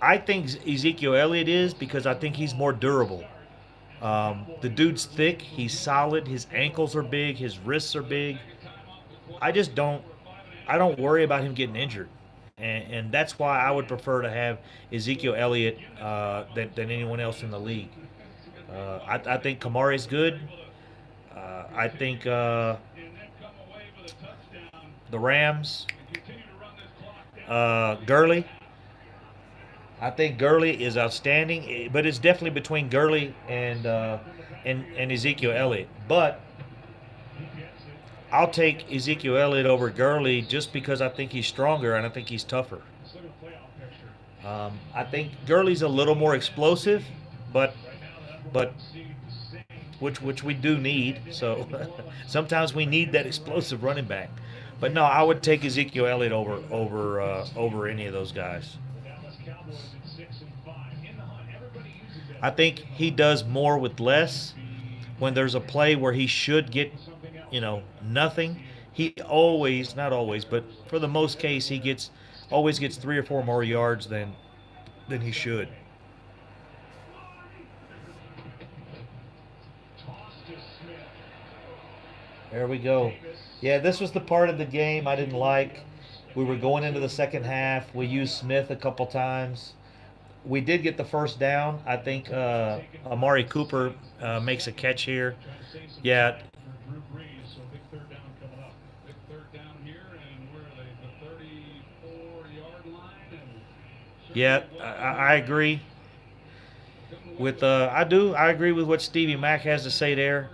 I think Ezekiel Elliott is because I think he's more durable. The dude's thick. He's solid. His ankles are big. His wrists are big. I don't worry about him getting injured. And that's why I would prefer to have Ezekiel Elliott than anyone else in the league. I think Kamari's good. I think the Rams, Gurley. I think Gurley is outstanding, but it's definitely between Gurley and Ezekiel Elliott. But I'll take Ezekiel Elliott over Gurley just because I think he's stronger and I think he's tougher. I think Gurley's a little more explosive, but but which we do need. So sometimes we need that explosive running back. But no, I would take Ezekiel Elliott over any of those guys. I think he does more with less. When there's a play where he should get, nothing, he always, not always, but for the most case, he always gets 3 or 4 more yards than he should. There we go. Yeah, this was the part of the game I didn't like. We were going into the second half. We used Smith a couple times. We did get the first down. I think Amari Cooper makes a catch here. Yeah, yeah, I agree with I agree with what Stevie Mack has to say there.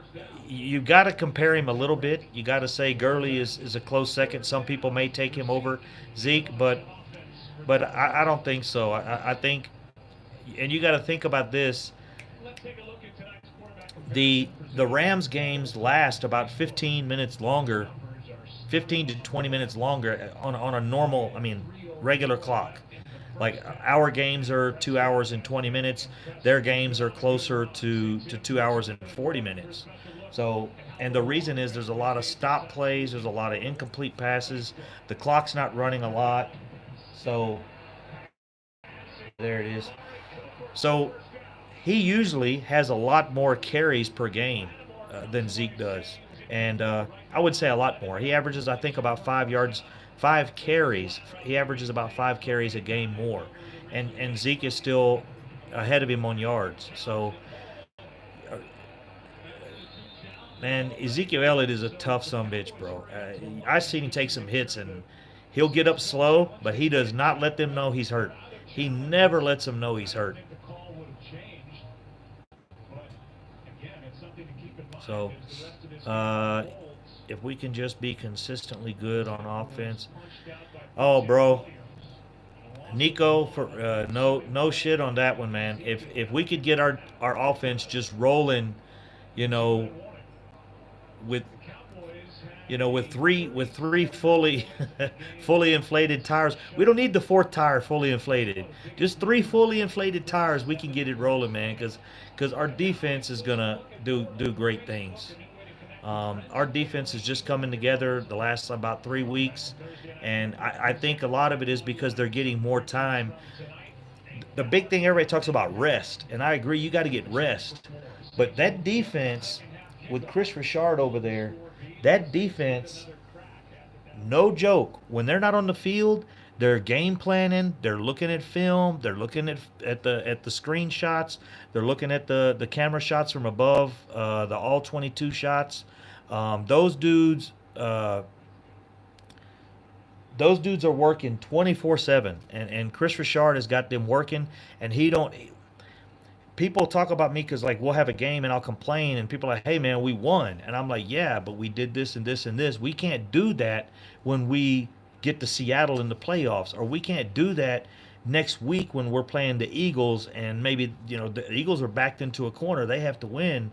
You got to compare him a little bit. You got to say Gurley is a close second. Some people may take him over Zeke, but I don't think so. I think, and you got to think about this. The Rams games last about 15 minutes longer, 15 to 20 minutes longer on a normal, regular clock. Like our games are 2 hours and 20 minutes. Their games are closer to 2 hours and 40 minutes. So, and the reason is there's a lot of stop plays. There's a lot of incomplete passes. The clock's not running a lot. So, there it is. So, he usually has a lot more carries per game than Zeke does. And I would say a lot more. He averages, I think, about 5 yards, 5 carries. He averages about 5 carries a game more. And Zeke is still ahead of him on yards. So, man, Ezekiel Elliott is a tough sumbitch, bro. I've seen him take some hits, and he'll get up slow, but he does not let them know he's hurt. He never lets them know he's hurt. So, if we can just be consistently good on offense. Oh, bro. Nico, for no shit on that one, man. If we could get our offense just rolling, you know, with with three fully inflated tires. We don't need the fourth tire fully inflated. Just 3 fully inflated tires, we can get it rolling, man. Because our defense is gonna do great things. Our defense is just coming together the last about 3 weeks, and I think a lot of it is because they're getting more time. The big thing everybody talks about rest, and I agree, you got to get rest. But that defense with Chris Richard over there, that defense, no joke. When they're not on the field, they're game planning. They're looking at film. They're looking at the screenshots. They're looking at the camera shots from above, the all 22 shots. Those dudes. Those dudes are working 24/7, and Chris Richard has got them working, and he don't. People talk about me because, like, we'll have a game and I'll complain, and people are like, hey man, we won, and I'm like, yeah, but we did this and this and this. We can't do that when we get to Seattle in the playoffs, or we can't do that next week when we're playing the Eagles, and maybe the Eagles are backed into a corner, they have to win.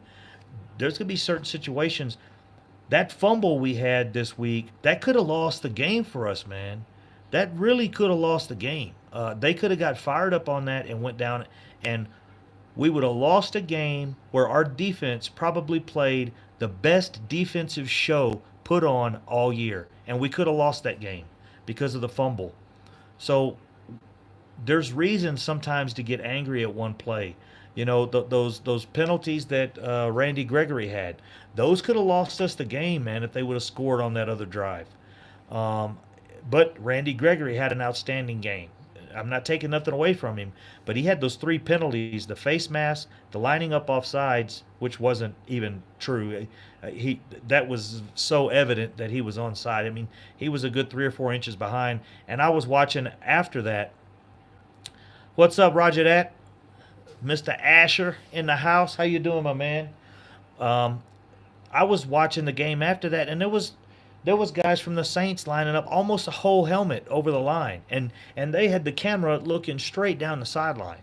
There's gonna be certain situations. That fumble we had this week, that could have lost the game for us, man. That really could have lost the game. They could have got fired up on that and went down, and we would have lost a game where our defense probably played the best defensive show put on all year. And we could have lost that game because of the fumble. So there's reasons sometimes to get angry at one play. Those penalties that Randy Gregory had, those could have lost us the game, man, if they would have scored on that other drive. But Randy Gregory had an outstanding game. I'm not taking nothing away from him, but he had those 3 penalties: the face mask, the lining up off sides, which wasn't even true. That was so evident that he was onside. I mean, he was a good 3 or 4 inches behind, and I was watching after that. What's up, Roger that? Mr. Asher in the house. How you doing, my man? Um, I was watching the game after that, and there was guys from the Saints lining up almost a whole helmet over the line, and they had the camera looking straight down the sideline.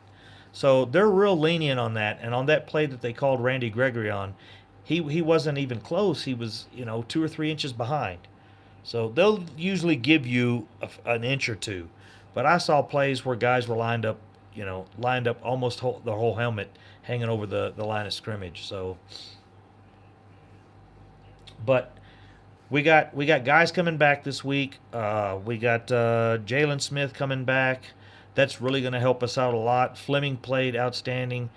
So they're real lenient on that. And on that play that they called Randy Gregory on, he wasn't even close. He was 2 or 3 inches behind. So they'll usually give you an inch or two. But I saw plays where guys were lined up almost the whole helmet hanging over the line of scrimmage. So, but we got guys coming back this week. We got Jalen Smith coming back. That's really going to help us out a lot. Fleming played outstanding.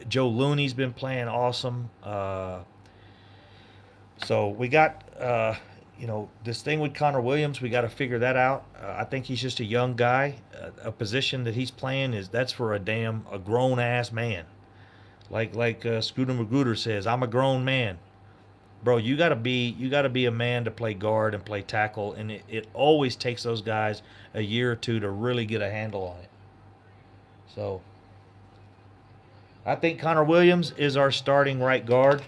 Joe Looney's been playing awesome. So we got this thing with Connor Williams. We got to figure that out. I think he's just a young guy. A position that he's playing that's for a grown ass man. Like Scooter Magruder says, I'm a grown man. Bro, you gotta be a man to play guard and play tackle, and it always takes those guys a year or two to really get a handle on it. So I think Connor Williams is our starting right guard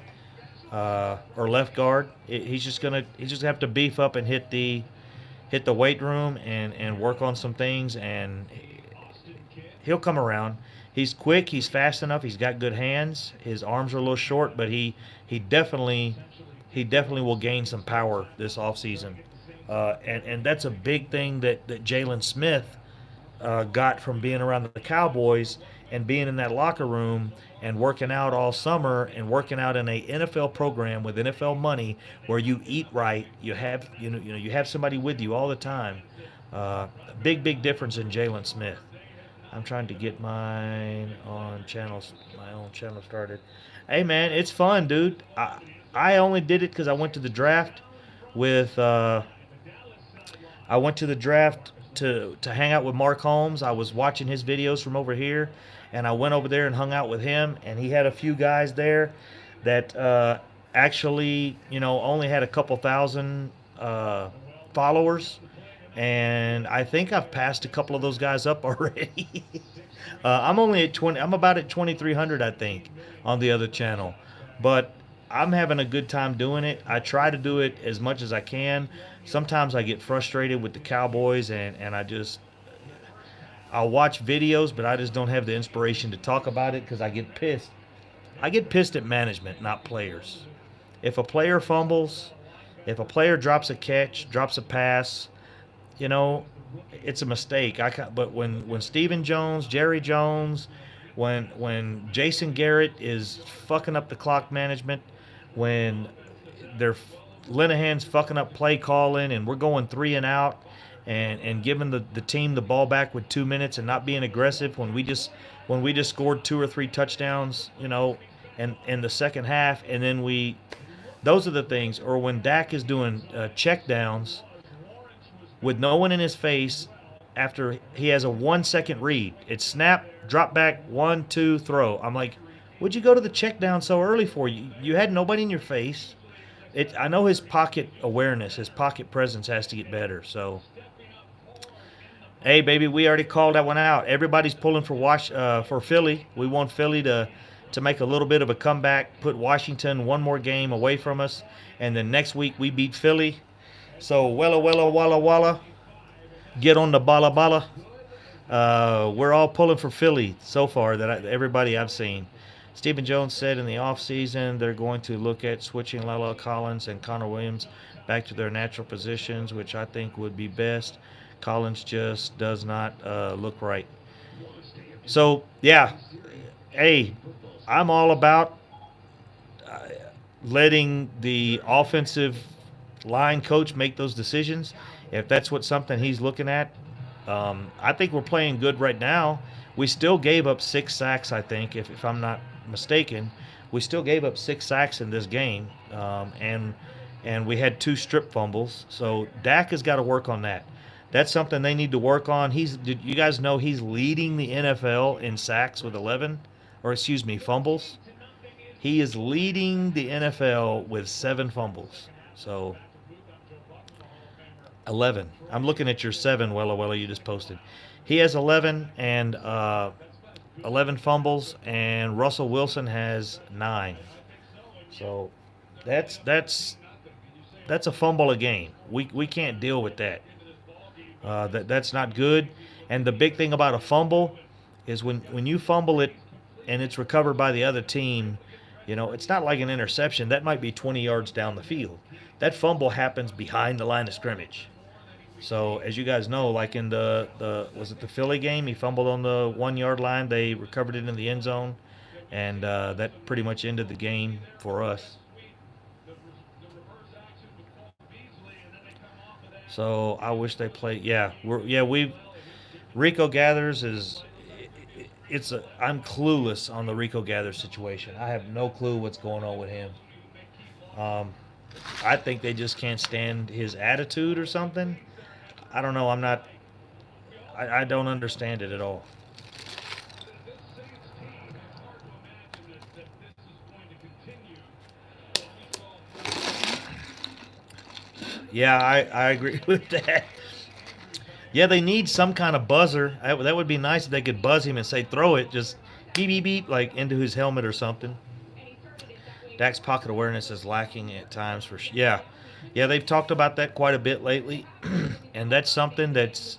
or left guard. He's just gonna have to beef up and hit the weight room and work on some things, and he'll come around. He's quick. He's fast enough. He's got good hands. His arms are a little short, but he definitely will gain some power this offseason. And that's a big thing that Jalen Smith got from being around the Cowboys and being in that locker room and working out all summer and working out in a NFL program with NFL money where you eat right. You have you have somebody with you all the time. Big difference in Jalen Smith. I'm trying to get my own channel started. Hey man, it's fun, dude. I only did it because I went to the draft with. I went to the draft to hang out with Mark Holmes. I was watching his videos from over here, and I went over there and hung out with him. And he had a few guys there that actually, only had a couple thousand followers. And I think I've passed a couple of those guys up already. I'm only at 20. I'm about at 2,300, I think, on the other channel. But I'm having a good time doing it. I try to do it as much as I can. Sometimes I get frustrated with the Cowboys, and I'll watch videos, but I just don't have the inspiration to talk about it because I get pissed. I get pissed at management, not players. If a player fumbles, if a player drops a catch, drops a pass, it's a mistake. But when Stephen Jones, Jerry Jones, when Jason Garrett is fucking up the clock management, when Linehan's fucking up play calling, and we're going 3 and out, and giving the team the ball back with 2 minutes and not being aggressive when we just scored 2 or 3 touchdowns, in the second half, and then those are the things. Or when Dak is doing check downs with no one in his face after he has a 1-second read. It's snap, drop back, 1, 2, throw. I'm like, what'd you go to the check down so early for? You had nobody in your face. I know his pocket awareness, his pocket presence has to get better. So, hey, baby, we already called that one out. Everybody's pulling for Philly. We want Philly to make a little bit of a comeback, put Washington one more game away from us, and then next week we beat Philly. So, walla, get on the bala. We're all pulling for Philly so far, everybody I've seen. Stephen Jones said in the offseason they're going to look at switching Lala Collins and Connor Williams back to their natural positions, which I think would be best. Collins just does not look right. So, yeah. Hey, I'm all about letting the offensive line coach make those decisions. If that's something he's looking at, I think we're playing good right now. We still gave up 6 sacks, I think, if I'm not mistaken. We still gave up 6 sacks in this game, and we had 2 strip fumbles. So Dak has got to work on that. That's something they need to work on. Did you guys know he's leading the NFL in sacks with fumbles? He is leading the NFL with 7 fumbles. So 11. I'm looking at your 7, Wella, you just posted. He has 11 and 11 fumbles, and Russell Wilson has 9. So that's a fumble a game. We can't deal with that. That's not good. And the big thing about a fumble is when you fumble it and it's recovered by the other team, it's not like an interception. That might be 20 yards down the field. That fumble happens behind the line of scrimmage. So as you guys know, like in the was it the Philly game, he fumbled on the 1 yard line. They recovered it in the end zone, and that pretty much ended the game for us. So I wish they played. Yeah, we Rico Gathers is I'm clueless on the Rico Gathers situation. I have no clue what's going on with him. Um, I think they just can't stand his attitude or something. I don't know. I don't understand it at all. Yeah, I agree with that. Yeah, they need some kind of buzzer. That would be nice if they could buzz him and say, throw it, just beep, beep, beep, like into his helmet or something. Dak's pocket awareness is lacking at times for yeah. Yeah, they've talked about that quite a bit lately. And that's something it's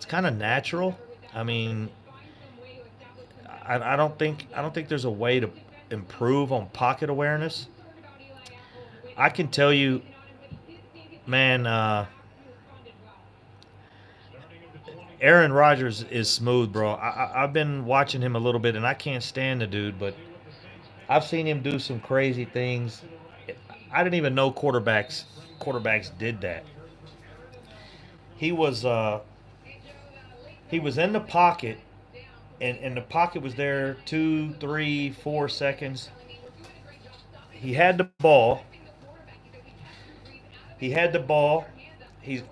kind of natural. I mean, I don't think there's a way to improve on pocket awareness. I can tell you, man, Aaron Rodgers is smooth, bro. I've been watching him a little bit, and I can't stand the dude, but I've seen him do some crazy things. I didn't even know quarterbacks did that. He was uh, he was in the pocket, and the pocket was there 2, 3, 4 seconds. He had the ball. He had the ball. He's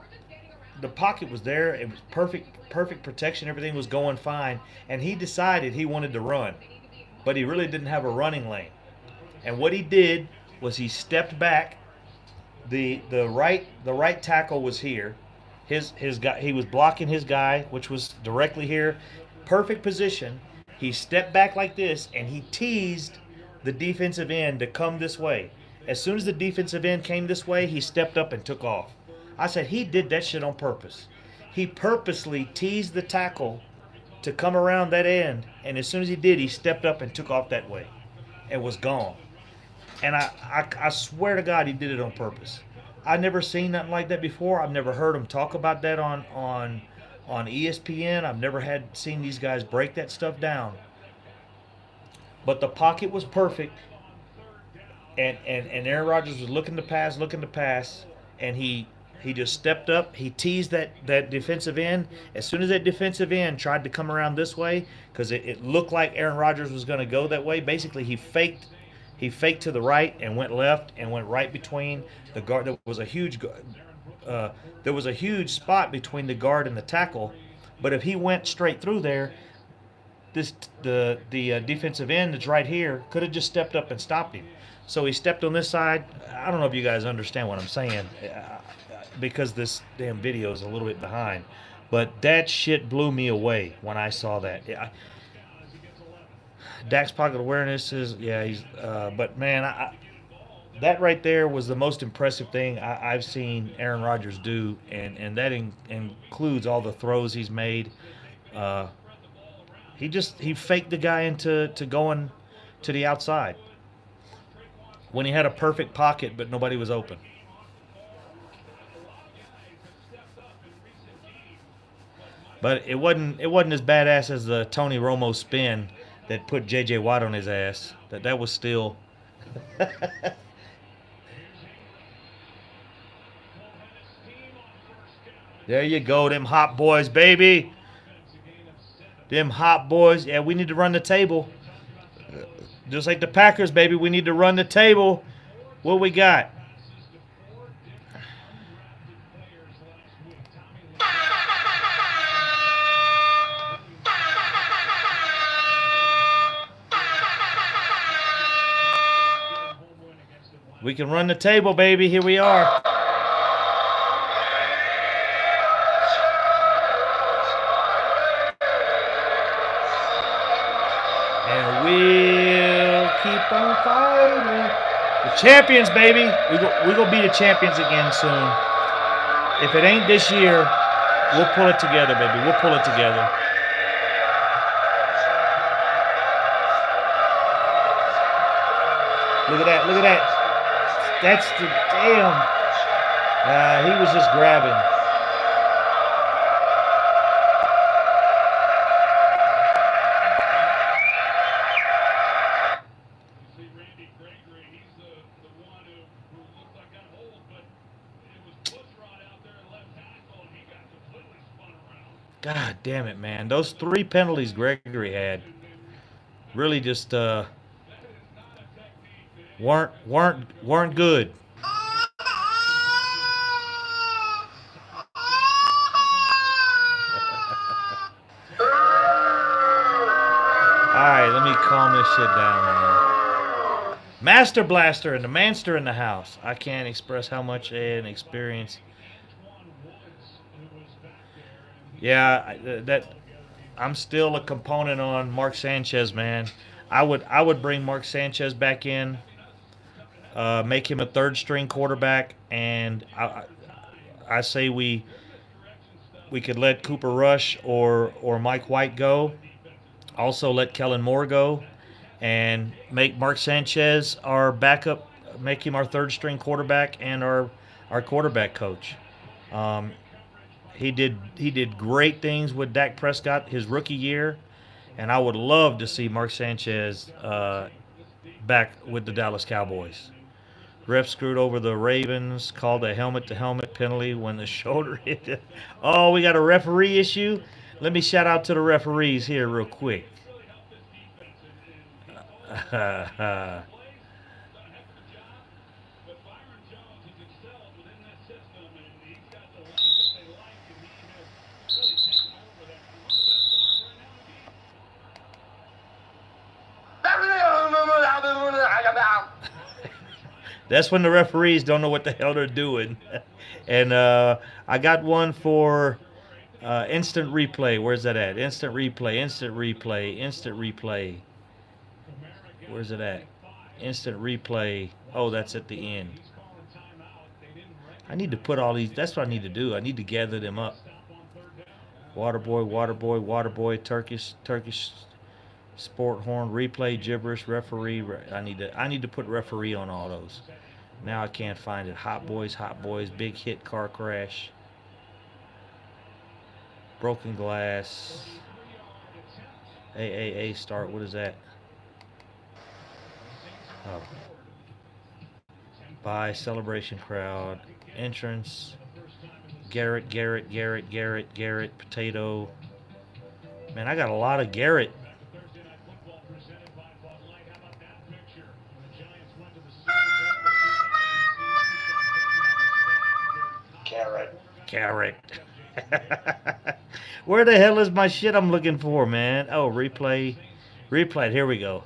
The pocket was there. It was perfect protection. Everything was going fine, and he decided he wanted to run, but he really didn't have a running lane. And what he did was he stepped back. The right tackle was here. His guy, he was blocking his guy, which was directly here. Perfect position. He stepped back like this, and he teased the defensive end to come this way. As soon as the defensive end came this way, he stepped up and took off. I said he did that shit on purpose. He purposely teased the tackle to come around that end, and as soon as he did, he stepped up and took off that way and was gone. And I swear to God, he did it on purpose. I've never seen nothing like that before. I've never heard him talk about that on ESPN. I've never had seen these guys break that stuff down. But the pocket was perfect, and Aaron Rodgers was looking to pass, and he just stepped up. He teased that defensive end. As soon as that defensive end tried to come around this way, because it looked like Aaron Rodgers was going to go that way, basically he faked. He faked to the right and went left and went right between the guard. There was a huge spot between the guard and the tackle, but if he went straight through there, the defensive end that's right here could have just stepped up and stopped him. So he stepped on this side. I don't know if you guys understand what I'm saying, because this damn video is a little bit behind, but that shit blew me away when I saw that. Dak's pocket awareness is, yeah, but man, that right there was the most impressive thing I've seen Aaron Rodgers do, and that includes all the throws he's made. He faked the guy into going to the outside when he had a perfect pocket, but nobody was open. But it wasn't as badass as the Tony Romo spin that put J.J. Watt on his ass. That was still. There you go, them hot boys, baby. Them hot boys. Yeah, we need to run the table. Just like the Packers, baby, we need to run the table. What we got? We can run the table, baby. Here we are. And we'll keep on fighting. The champions, baby. We gonna be the champions again soon. If it ain't this year, we'll pull it together, baby. We'll pull it together. Look at that. Look at that. That's the damn. He was just grabbing. See Randy Gregory, he's the one who looked like got hold, but it was Bushrod out there at left tackle, and he got completely spun around. God damn it, man. Those 3 penalties Gregory had really just weren't good. Alright, let me calm this shit down, man. Master Blaster and the Manster in the house. I can't express how much an experience. Yeah, that I'm still a component on Mark Sanchez, man. I would bring Mark Sanchez back in, make him a 3rd string quarterback, and I say we could let Cooper Rush or Mike White go. Also let Kellen Moore go, and make Mark Sanchez our backup. Make him our 3rd string quarterback and our quarterback coach. Um, he did great things with Dak Prescott his rookie year, and I would love to see Mark Sanchez back with the Dallas Cowboys. Ref screwed over the Ravens, called a helmet-to-helmet penalty when the shoulder hit. Oh, we got a referee issue? Let me shout out to the referees here real quick. That's when the referees don't know what the hell they're doing. And I got one for instant replay. Where's that at? Instant replay, instant replay, instant replay. Where's it at? Instant replay. Oh, that's at the end. I need to put all these. That's what I need to do. I need to gather them up. Waterboy, Waterboy, Waterboy, Turkish sport horn, replay, gibberish, referee. I need to put referee on all those. Now I can't find it. Hot boys, big hit, car crash, broken glass, AAA start. What is that? Oh. By celebration crowd, entrance, Garrett, potato. Man, I got a lot of Garrett. Carrot. Where the hell is my shit I'm looking for, man? Oh, replay. Here we go.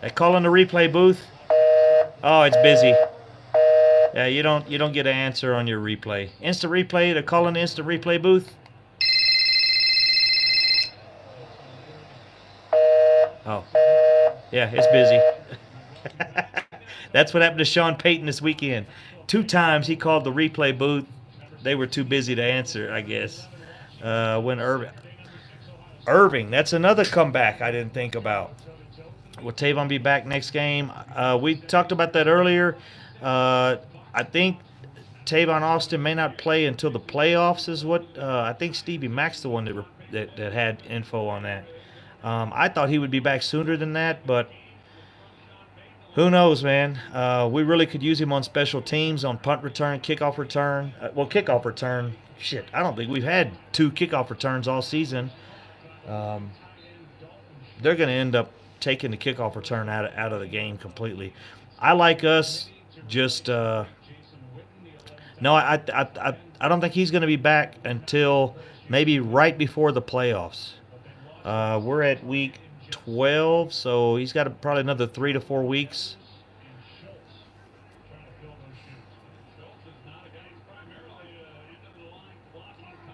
They call in the replay booth. Oh, it's busy. Yeah, you don't get an answer on your replay. Instant replay. They're calling the instant replay booth. Oh, yeah, it's busy. That's what happened to Sean Payton this weekend. 2 times he called the replay booth. They were too busy to answer, I guess. When Irving, that's another comeback I didn't think about. Will Tavon be back next game? We talked about that earlier. I think Tavon Austin may not play until the playoffs is what I think Stevie Mack's the one that had info on that. I thought he would be back sooner than that, but who knows, man? We really could use him on special teams, on punt return, kickoff return. Kickoff return, shit, I don't think we've had 2 kickoff returns all season. They're going to end up taking the kickoff return out of the game completely. I like us just no, I don't think he's going to be back until maybe right before the playoffs. We're at week 12, so he's got probably another 3 to 4 weeks.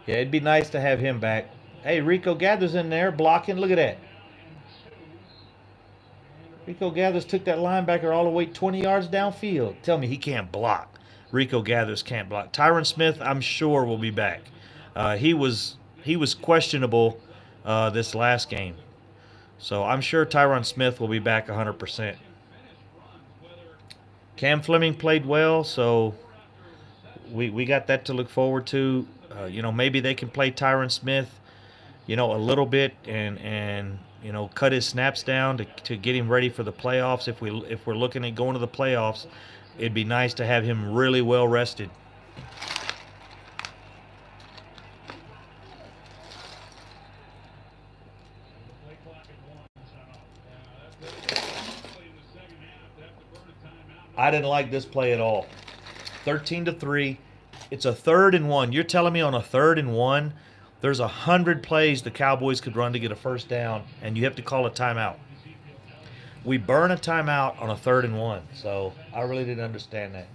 Yeah, it'd be nice to have him back. Hey, Rico Gathers in there blocking. Look at that. Rico Gathers took that linebacker all the way 20 yards downfield. Tell me he can't block. Rico Gathers can't block. Tyron Smith, I'm sure, will be back. He was questionable this last game, so I'm sure Tyron Smith will be back 100%. Cam Fleming played well, so we got that to look forward to. Maybe they can play Tyron Smith, a little bit and cut his snaps down to get him ready for the playoffs. If we're looking at going to the playoffs, it'd be nice to have him really well rested. I didn't like this play at all. 13-3. It's a 3rd and 1. You're telling me on a 3rd and 1, there's 100 plays the Cowboys could run to get a first down, and you have to call a timeout. We burn a timeout on a 3rd and 1, so I really didn't understand that.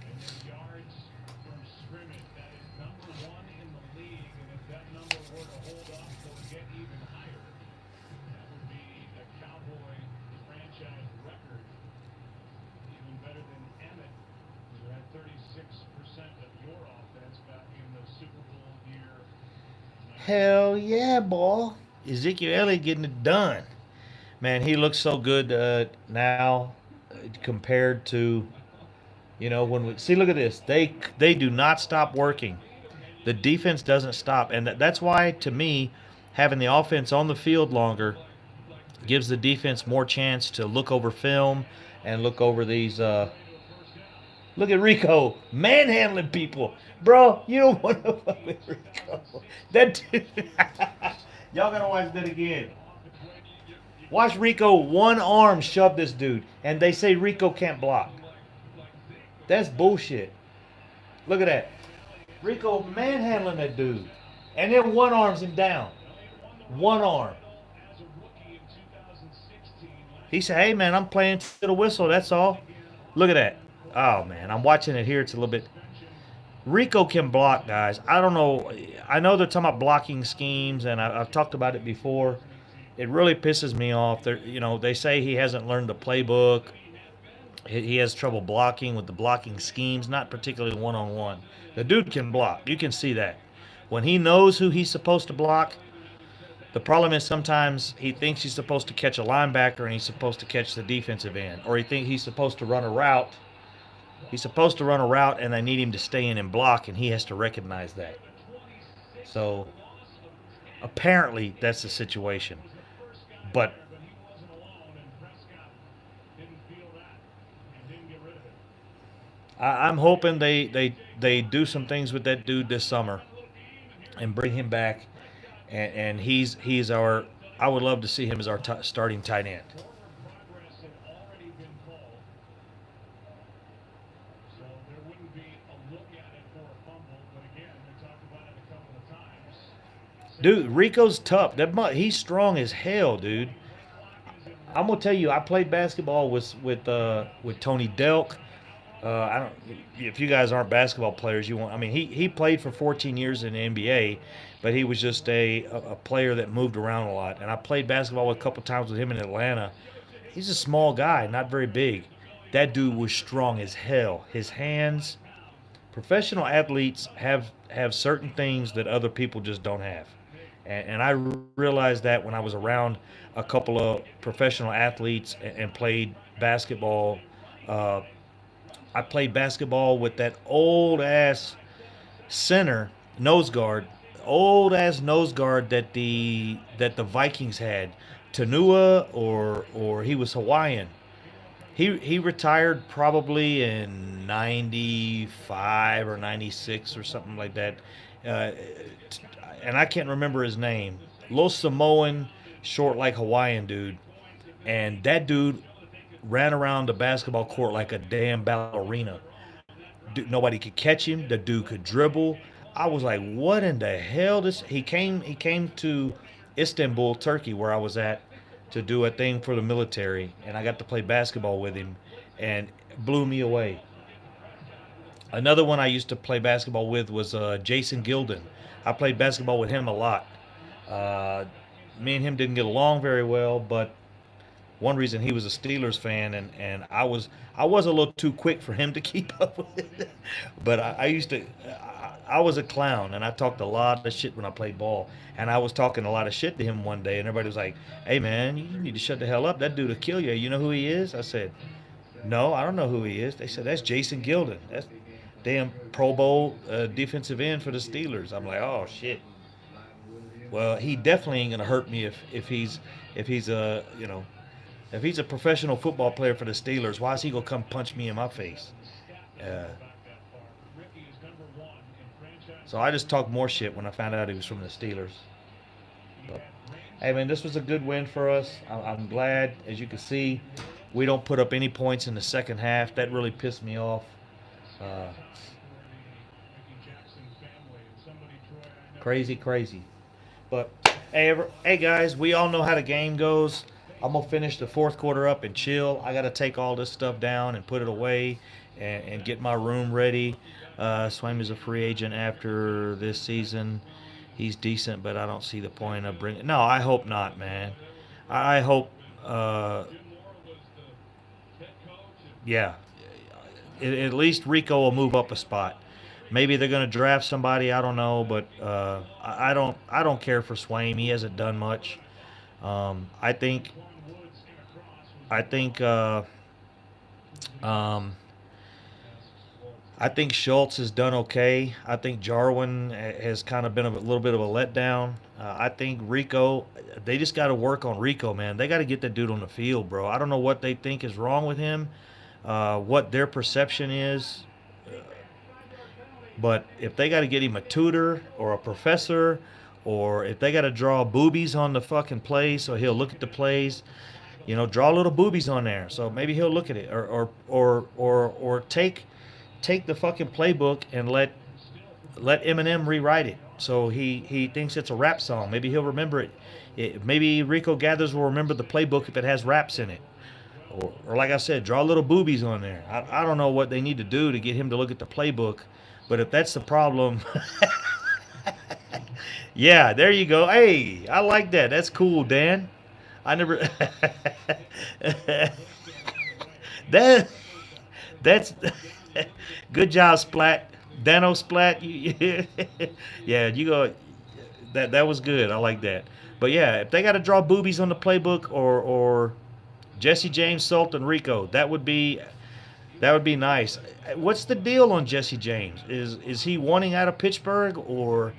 Hell yeah, boy. Ezekiel Elliott getting it done. Man, he looks so good now compared to, when we see. Look at this. They do not stop working. The defense doesn't stop, and that's why, to me, having the offense on the field longer gives the defense more chance to look over film and look over these. Look at Rico manhandling people, bro. You don't want to fuck with Rico. That dude. Y'all gotta watch that again. Watch Rico one arm shove this dude, and they say Rico can't block. That's bullshit. Look at that. Rico manhandling that dude, and then one arms him down. One arm. He said, "Hey man, I'm playing to the whistle. That's all." Look at that. Oh man, I'm watching it here. It's a little bit. Rico can block, guys. I don't know. I know they're talking about blocking schemes, and I've talked about it before. It really pisses me off. They say he hasn't learned the playbook. He has trouble blocking with the blocking schemes, not particularly one-on-one. The dude can block. You can see that. When he knows who he's supposed to block, the problem is sometimes he thinks he's supposed to catch a linebacker and he's supposed to catch the defensive end, or he thinks he's supposed to run a route. He's supposed to run a route, and they need him to stay in and block, and he has to recognize that. So apparently that's the situation. But I'm hoping they do some things with that dude this summer and bring him back, and he's our. I would love to see him as our starting tight end. Dude, Rico's tough. He's strong as hell, dude. I'm gonna tell you, I played basketball with Tony Delk. I don't. If you guys aren't basketball players, you won't. I mean, he played for 14 years in the NBA, but he was just a player that moved around a lot. And I played basketball a couple times with him in Atlanta. He's a small guy, not very big. That dude was strong as hell. His hands. Professional athletes have certain things that other people just don't have. And I realized that when I was around a couple of professional athletes and played basketball. I played basketball with that old ass center nose guard, old ass nose guard that the Vikings had, Tanua, or he was Hawaiian. He retired probably in '95 or '96 or something like that. Uh, and I can't remember his name. Little Samoan, short like Hawaiian dude. And that dude ran around the basketball court like a damn ballerina. Nobody could catch him. The dude could dribble. I was like, what in the hell? He came to Istanbul, Turkey, where I was at, to do a thing for the military, and I got to play basketball with him, and it blew me away. Another one I used to play basketball with was Jason Gilden. I played basketball with him a lot. Uh, Me and him didn't get along very well, but one reason he was a Steelers fan, and I was a little too quick for him to keep up with it. But I used to I was a clown, and I talked a lot of shit when I played ball, and I was talking a lot of shit to him one day, and everybody was like, "Hey man, you need to shut the hell up. That dude will kill you. You know who he is?" I said, "No, I don't know who he is." They said, "That's Jason Gilden. That's damn Pro Bowl defensive end for the Steelers." I'm like, "Oh shit." Well, he definitely ain't gonna hurt me if he's a if he's a professional football player for the Steelers. Why is he gonna come punch me in my face? Uh, so I just talked more shit when I found out he was from the Steelers. But, hey man, this was a good win for us. I'm glad. As you can see, we don't put up any points in the second half. That really pissed me off. Uh, Crazy, crazy. But hey guys, we all know how the game goes. I'm gonna finish the fourth quarter up and chill. I gotta take all this stuff down and put it away and get my room ready. Swaim is a free agent after this season. He's decent, but I don't see the point of bringing. No, I hope not, man. I hope. Yeah, at least Rico will move up a spot. Maybe they're going to draft somebody. I don't know, but I don't. I don't care for Swaim. He hasn't done much. Um, I think. I think. Um, I think Schultz has done okay. I think Jarwin has kind of been a little bit of a letdown. I think Rico. They just got to work on Rico, man. They got to get that dude on the field, bro. I don't know what they think is wrong with him, what their perception is. But if they got to get him a tutor or a professor, or if they got to draw boobies on the fucking plays so he'll look at the plays, draw little boobies on there so maybe he'll look at it, or take the fucking playbook and let Eminem rewrite it so he thinks it's a rap song. Maybe he'll remember it. Maybe Rico Gathers will remember the playbook if it has raps in it. Or like I said, draw little boobies on there. I don't know what they need to do to get him to look at the playbook, but if that's the problem, yeah, there you go. Hey, I like that. That's cool, Dan. I never. that that's good job, Splat. Dano Splat. Yeah, you go. That was good. I like that. But yeah, if they got to draw boobies on the playbook, or Jesse James, Sultan, Rico, that would be nice. What's the deal on Jesse James? Is he wanting out of Pittsburgh, or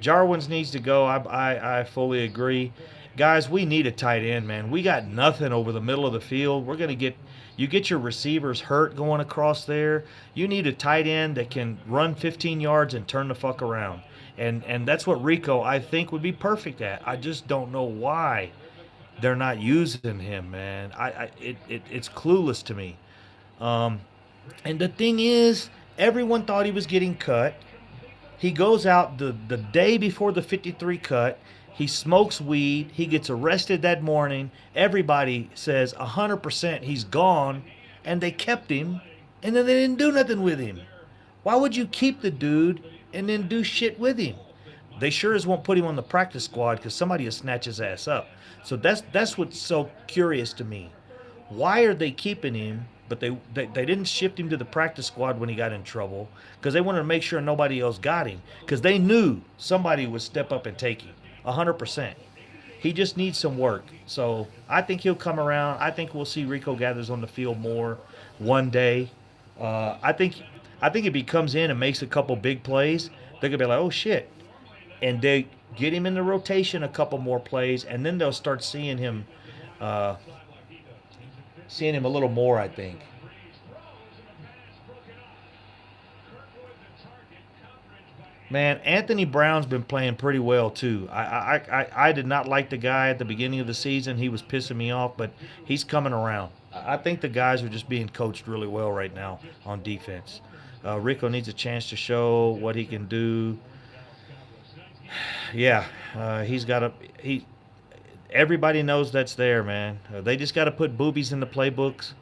Jarwins needs to go? I fully agree. Guys, we need a tight end, man. We got nothing over the middle of the field. We're going to get your receivers hurt going across there. You need a tight end that can run 15 yards and turn the fuck around. And that's what Rico, I think, would be perfect at. I just don't know why they're not using him, man. It's clueless to me. Um, and the thing is, everyone thought he was getting cut. He goes out the day before the 53 cut. He smokes weed. He gets arrested that morning. Everybody says 100% he's gone, and they kept him, and then they didn't do nothing with him. Why would you keep the dude and then do shit with him? They sure as won't put him on the practice squad because somebody will snatch his ass up. So that's what's so curious to me. Why are they keeping him? But they didn't shift him to the practice squad when he got in trouble because they wanted to make sure nobody else got him because they knew somebody would step up and take him 100%. He just needs some work. So I think he'll come around. I think we'll see Rico Gathers on the field more one day. I think if he comes in and makes a couple big plays, they're gonna be like, oh shit, and they get him in the rotation a couple more plays, and then they'll start seeing him a little more, I think. Man, Anthony Brown's been playing pretty well too. I did not like the guy at the beginning of the season. He was pissing me off, but he's coming around. I think the guys are just being coached really well right now on defense. Rico needs a chance to show what he can do. Yeah, he's got a he. Everybody knows that's there, man. They just got to put boobies in the playbooks,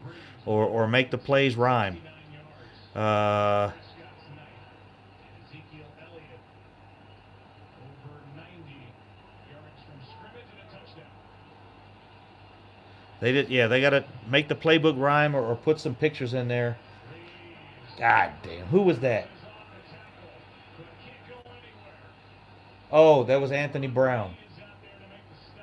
or make the plays rhyme. Uh, They did, yeah. They gotta make the playbook rhyme or put some pictures in there. God damn, who was that? Oh, that was Anthony Brown.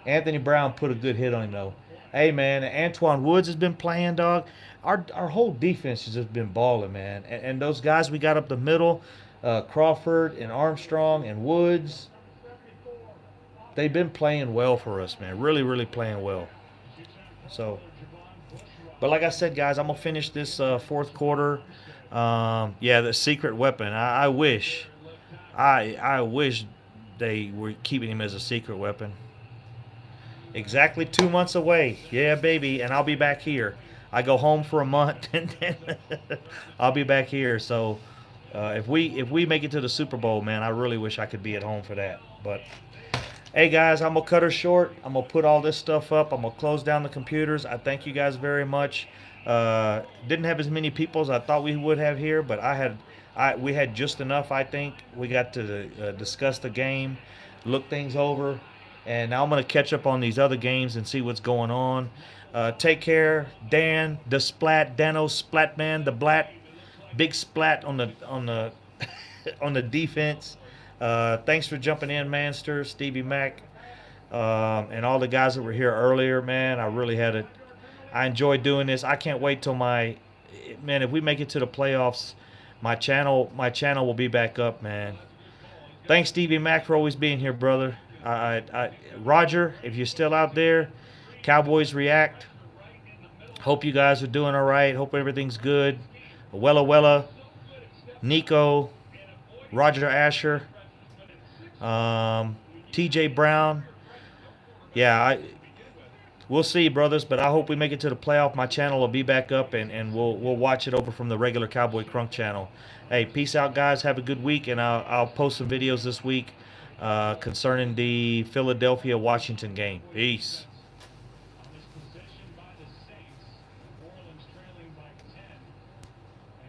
Anthony Brown put a good hit on him though. Hey man, Antoine Woods has been playing, dog. Our whole defense has just been balling, man. And those guys we got up the middle, Crawford and Armstrong and Woods, they've been playing well for us, man. Really, really playing well. So, but like I said, guys, I'm gonna finish this fourth quarter. Yeah, the secret weapon. I wish, I wish they were keeping him as a secret weapon. Exactly 2 months away. Yeah, baby, and I'll be back here. I go home for a month, and then I'll be back here. So, if we make it to the Super Bowl, man, I really wish I could be at home for that. But hey, guys, I'm gonna cut her short. I'm gonna put all this stuff up. I'm gonna close down the computers. I thank you guys very much. Didn't have as many people as I thought we would have here, but we had just enough. I think we got to discuss the game, look things over. And now I'm going to catch up on these other games and see what's going on. Take care, Dan, the Splat, Dano Splatman, the Blat, big splat on the on the defense. Thanks for jumping in, Manster, Stevie Mac, and all the guys that were here earlier, man. I really had it. I enjoyed doing this. I can't wait till man. If we make it to the playoffs, my channel will be back up, man. Thanks, Stevie Mac, for always being here, brother. Roger, if you're still out there, Cowboys React. Hope you guys are doing all right. Hope everything's good. Wella, Nico, Roger Asher, TJ Brown. Yeah, we'll see, brothers. But I hope we make it to the playoff. My channel will be back up, and we'll watch it over from the regular Cowboy Crunk channel. Hey, peace out, guys. Have a good week, and I'll post some videos this week concerning the Philadelphia-Washington game. Peace.